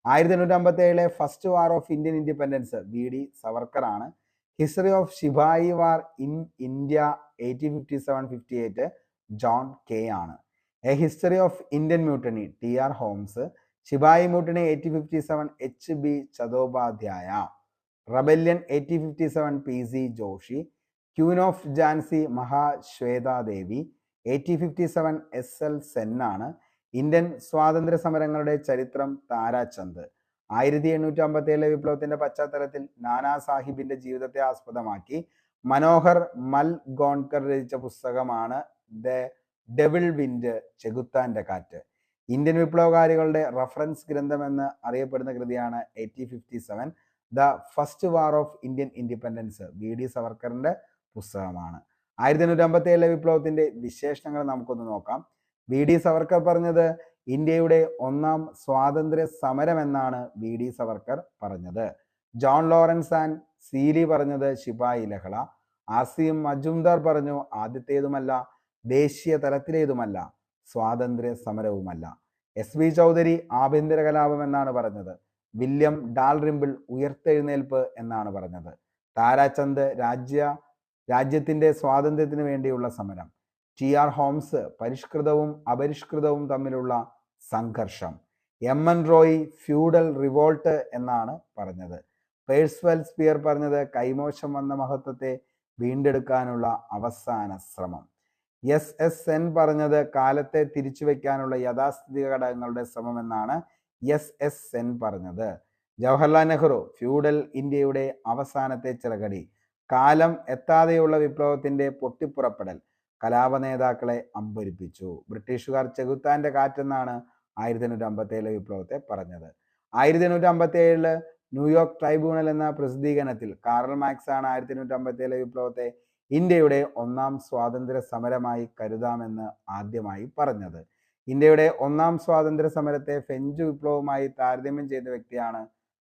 1857 first war of Indian independence VD Savarkar ആണ്. History of sepoy war in India 1857-58 John Kaye ആണ്. A history of Indian mutiny TR Holmes. Sepoy mutiny 1857 HB Chattopadhyaya. Rebellion 1857 PC Joshi. Queen of Jhansi Mahasweta Devi 1857 SL Sen ആണ്. Indian സ്വാതന്ത്ര്യ സമരങ്ങളുടെ ചരിത്രം താരാചന്ദ്. 1857 വിപ്ലവത്തിന്റെ പശ്ചാത്തലത്തിൽ നാനാ സാഹിബിന്റെ ജീവിതത്തെ ആസ്പദമാക്കി മനോഹർ മൽ ഗോൺകർ രചിച്ച പുസ്തകമാണ് ദ ഡെവിൾ വിൻഡ്, ചെകുത്താന്റെ കാറ്റ്. ഇന്ത്യൻ വിപ്ലവകാരികളുടെ റഫറൻസ് ഗ്രന്ഥമെന്ന് അറിയപ്പെടുന്ന കൃതിയാണ് 1857 the first war of Indian independence, VD സവർക്കറിന്റെ പുസ്തകമാണ്. 1857 വിപ്ലവത്തിന്റെ വിശേഷണങ്ങൾ നമുക്കൊന്ന് നോക്കാം. VD സവർക്കർ പറഞ്ഞത് ഇന്ത്യയുടെ ഒന്നാം സ്വാതന്ത്ര്യ സമരം എന്നാണ് VD സവർക്കർ പറഞ്ഞത്. ജോൺ ലോറൻസ് ആൻഡ് സീലി പറഞ്ഞത് ശിപായി ലഹള. RC മജുംദാർ പറഞ്ഞു ആദ്യത്തേതുമല്ല, ദേശീയ തലത്തിലേതുമല്ല, സ്വാതന്ത്ര്യ സമരവുമല്ല. SB ചൗധരി ആഭ്യന്തര കലാപം എന്നാണ് പറഞ്ഞത്. വില്യം ഡാൽറിംബിൾ ഉയർത്തെഴുന്നേൽപ്പ് എന്നാണ് പറഞ്ഞത്. താരാചന്ദ് രാജ്യത്തിന്റെ സ്വാതന്ത്ര്യത്തിന് വേണ്ടിയുള്ള സമരം. TR ഹോംസ് പരിഷ്കൃതവും അപരിഷ്കൃതവും തമ്മിലുള്ള സംഘർഷം. MN റോയ് ഫ്യൂഡൽ റിവോൾട്ട് എന്നാണ് പറഞ്ഞത്. പേഴ്സ്വൽ സ്പിയർ പറഞ്ഞത് കൈമോശം വന്ന മഹത്വത്തെ വീണ്ടെടുക്കാനുള്ള അവസാന ശ്രമം. SSN പറഞ്ഞത് കാലത്തെ തിരിച്ചു വയ്ക്കാനുള്ള യാഥാസ്ഥിതിക ഘടകങ്ങളുടെ ശ്രമം എന്നാണ് SSN പറഞ്ഞത്. ജവഹർലാൽ നെഹ്റു ഫ്യൂഡൽ ഇന്ത്യയുടെ അവസാനത്തെ ചിറകടി. കാലം എത്താതെയുള്ള വിപ്ലവത്തിന്റെ പൊട്ടിപ്പുറപ്പെടൽ കലാപ നേതാക്കളെ അമ്പരിപ്പിച്ചു. ബ്രിട്ടീഷുകാർ ചെകുത്താന്റെ കാറ്റെന്നാണ് 1857 വിപ്ലവത്തെ പറഞ്ഞത്. 1857 ന്യൂയോർക്ക് ട്രൈബ്യൂണൽ എന്ന പ്രസിദ്ധീകരണത്തിൽ കാറൽ മാക്സ് ആണ് 1857 വിപ്ലവത്തെ ഇന്ത്യയുടെ ഒന്നാം സ്വാതന്ത്ര്യ സമരമായി കരുതാമെന്ന് ആദ്യമായി പറഞ്ഞത്. ഇന്ത്യയുടെ ഒന്നാം സ്വാതന്ത്ര്യ സമരത്തെ ഫ്രഞ്ച് വിപ്ലവവുമായി താരതമ്യം ചെയ്ത വ്യക്തിയാണ്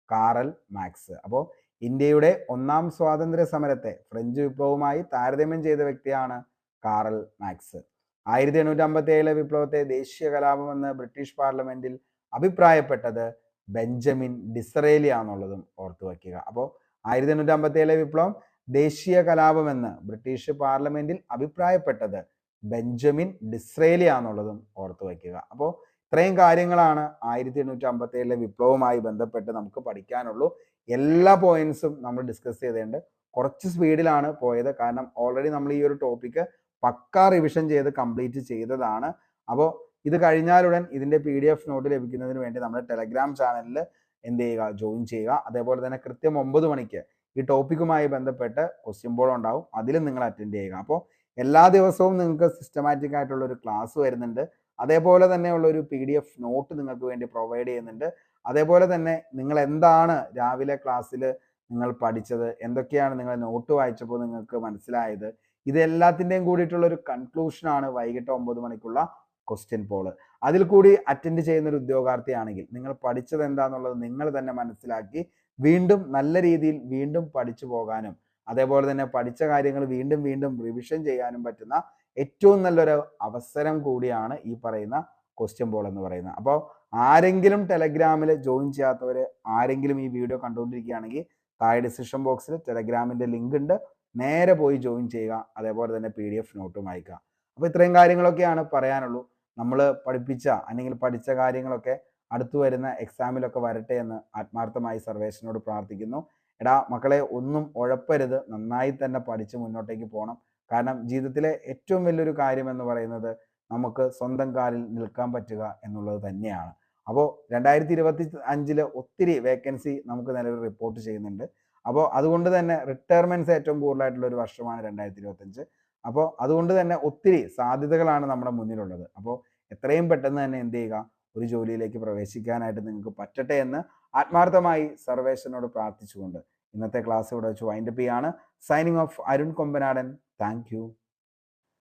കാറൽ മാക്സ്. അപ്പോൾ ഇന്ത്യയുടെ ഒന്നാം സ്വാതന്ത്ര്യ സമരത്തെ ഫ്രഞ്ച് വിപ്ലവവുമായി താരതമ്യം ചെയ്ത വ്യക്തിയാണ് കാറൽ മാക്സ്. 1857 വിപ്ലവത്തെ ദേശീയ കലാപമെന്ന് ബ്രിട്ടീഷ് പാർലമെന്റിൽ അഭിപ്രായപ്പെട്ടത് ബെഞ്ചമിൻ ഡിസറേലി ആണെന്നുള്ളതും ഓർത്തു വയ്ക്കുക. അപ്പോൾ 1857 വിപ്ലവം ദേശീയ കലാപമെന്ന് ബ്രിട്ടീഷ് പാർലമെന്റിൽ അഭിപ്രായപ്പെട്ടത് ബെഞ്ചമിൻ ഡിസ്രേലി ആണെന്നുള്ളതും ഓർത്തു വയ്ക്കുക. അപ്പോൾ ഇത്രയും കാര്യങ്ങളാണ് 1857 വിപ്ലവവുമായി ബന്ധപ്പെട്ട് നമുക്ക് പഠിക്കാനുള്ളൂ. എല്ലാ പോയിന്റ്സും നമ്മൾ ഡിസ്കസ് ചെയ്തേണ്ട. കുറച്ച് സ്പീഡിലാണ് പോയത്, കാരണം ഓൾറെഡി നമ്മൾ ഈ ഒരു ടോപ്പിക്ക് പക്കാ റിവിഷൻ ചെയ്ത് കംപ്ലീറ്റ് ചെയ്തതാണ്. അപ്പോൾ ഇത് കഴിഞ്ഞാലുടൻ ഇതിന്റെ PDF നോട്ട് ലഭിക്കുന്നതിന് വേണ്ടി നമ്മുടെ ടെലഗ്രാം ചാനലിൽ എന്ത് ചെയ്യുക, ജോയിൻ ചെയ്യുക. അതേപോലെ തന്നെ കൃത്യം 9 മണിക്ക് ഈ ടോപ്പിക്കുമായി ബന്ധപ്പെട്ട് ക്വസ്റ്റ്യൻ ബോൾ ഉണ്ടാവും, അതിലും നിങ്ങൾ അറ്റൻഡ് ചെയ്യുക. അപ്പോൾ എല്ലാ ദിവസവും നിങ്ങൾക്ക് സിസ്റ്റമാറ്റിക് ആയിട്ടുള്ള ഒരു ക്ലാസ് വരുന്നുണ്ട്. അതേപോലെ തന്നെയുള്ള ഒരു PDF നോട്ട് നിങ്ങൾക്ക് വേണ്ടി പ്രൊവൈഡ് ചെയ്യുന്നുണ്ട്. അതേപോലെ തന്നെ നിങ്ങൾ എന്താണ് രാവിലെ ക്ലാസ്സിൽ നിങ്ങൾ പഠിച്ചത്, എന്തൊക്കെയാണ് നിങ്ങൾ നോട്ട് വായിച്ചപ്പോൾ നിങ്ങൾക്ക് മനസ്സിലായത്, ഇതെല്ലാത്തിൻ്റെയും കൂടിയിട്ടുള്ള ഒരു കൺക്ലൂഷനാണ് വൈകിട്ട് 9 മണിക്കുള്ള ക്വസ്റ്റ്യൻ പോള്. അതിൽ കൂടി അറ്റൻഡ് ചെയ്യുന്ന ഒരു ഉദ്യോഗാർത്ഥിയാണെങ്കിൽ നിങ്ങൾ പഠിച്ചത് എന്താണെന്നുള്ളത് നിങ്ങൾ തന്നെ മനസ്സിലാക്കി വീണ്ടും നല്ല രീതിയിൽ വീണ്ടും പഠിച്ചു പോകാനും അതേപോലെ തന്നെ പഠിച്ച കാര്യങ്ങൾ വീണ്ടും വീണ്ടും റിവിഷൻ ചെയ്യാനും പറ്റുന്ന ഏറ്റവും നല്ലൊരു അവസരം കൂടിയാണ് ഈ പറയുന്ന ക്വസ്റ്റ്യൻ ബോൾ എന്ന് പറയുന്നത്. അപ്പോൾ ആരെങ്കിലും ടെലഗ്രാമിൽ ജോയിൻ ചെയ്യാത്തവർ ആരെങ്കിലും ഈ വീഡിയോ കണ്ടുകൊണ്ടിരിക്കുകയാണെങ്കിൽ താഴെ ഡിസ്ക്രിപ്ഷൻ ബോക്സിൽ ടെലഗ്രാമിൻ്റെ ലിങ്ക് ഉണ്ട്, നേരെ പോയി ജോയിൻ ചെയ്യുക. അതേപോലെ തന്നെ PDF നോട്ടും അയക്കുക. അപ്പോൾ ഇത്രയും കാര്യങ്ങളൊക്കെയാണ് പറയാനുള്ളൂ. നമ്മൾ പഠിപ്പിച്ച അല്ലെങ്കിൽ പഠിച്ച കാര്യങ്ങളൊക്കെ അടുത്തു വരുന്ന എക്സാമിലൊക്കെ വരട്ടെ എന്ന് ആത്മാർത്ഥമായി സർവേശ്വരനോട് പ്രാർത്ഥിക്കുന്നു. എടാ മക്കളെ, ഒന്നും ഉഴപ്പരുത്, നന്നായി തന്നെ പഠിച്ച് മുന്നോട്ടേക്ക് പോകണം. കാരണം ജീവിതത്തിലെ ഏറ്റവും വലിയൊരു കാര്യം എന്ന് പറയുന്നത് നമുക്ക് സ്വന്തം കാലിൽ നിൽക്കാൻ പറ്റുക എന്നുള്ളത് തന്നെയാണ്. അപ്പോൾ 2025 ഒത്തിരി വേക്കൻസി നമുക്ക് നിലവിൽ റിപ്പോർട്ട് ചെയ്യുന്നുണ്ട്. അപ്പോൾ അതുകൊണ്ട് തന്നെ റിട്ടയർമെൻറ്റ്സ് ഏറ്റവും കൂടുതലായിട്ടുള്ള ഒരു വർഷമാണ് 2025. അപ്പോൾ അതുകൊണ്ട് തന്നെ ഒത്തിരി സാധ്യതകളാണ് നമ്മുടെ മുന്നിലുള്ളത്. അപ്പോൾ എത്രയും പെട്ടെന്ന് തന്നെ എന്ത് ചെയ്യുക, ഒരു ജോലിയിലേക്ക് പ്രവേശിക്കാനായിട്ട് നിങ്ങൾക്ക് പറ്റട്ടെ എന്ന് ആത്മാർത്ഥമായി സർവേശ്വരനോട് പ്രാർത്ഥിച്ചുകൊണ്ട് ഇന്നത്തെ ക്ലാസ് ഇവിടെ വെച്ച് വൈൻഡപ്പ് ചെയ്യാണ്. Signing off Arun Kombanadan. Thank you.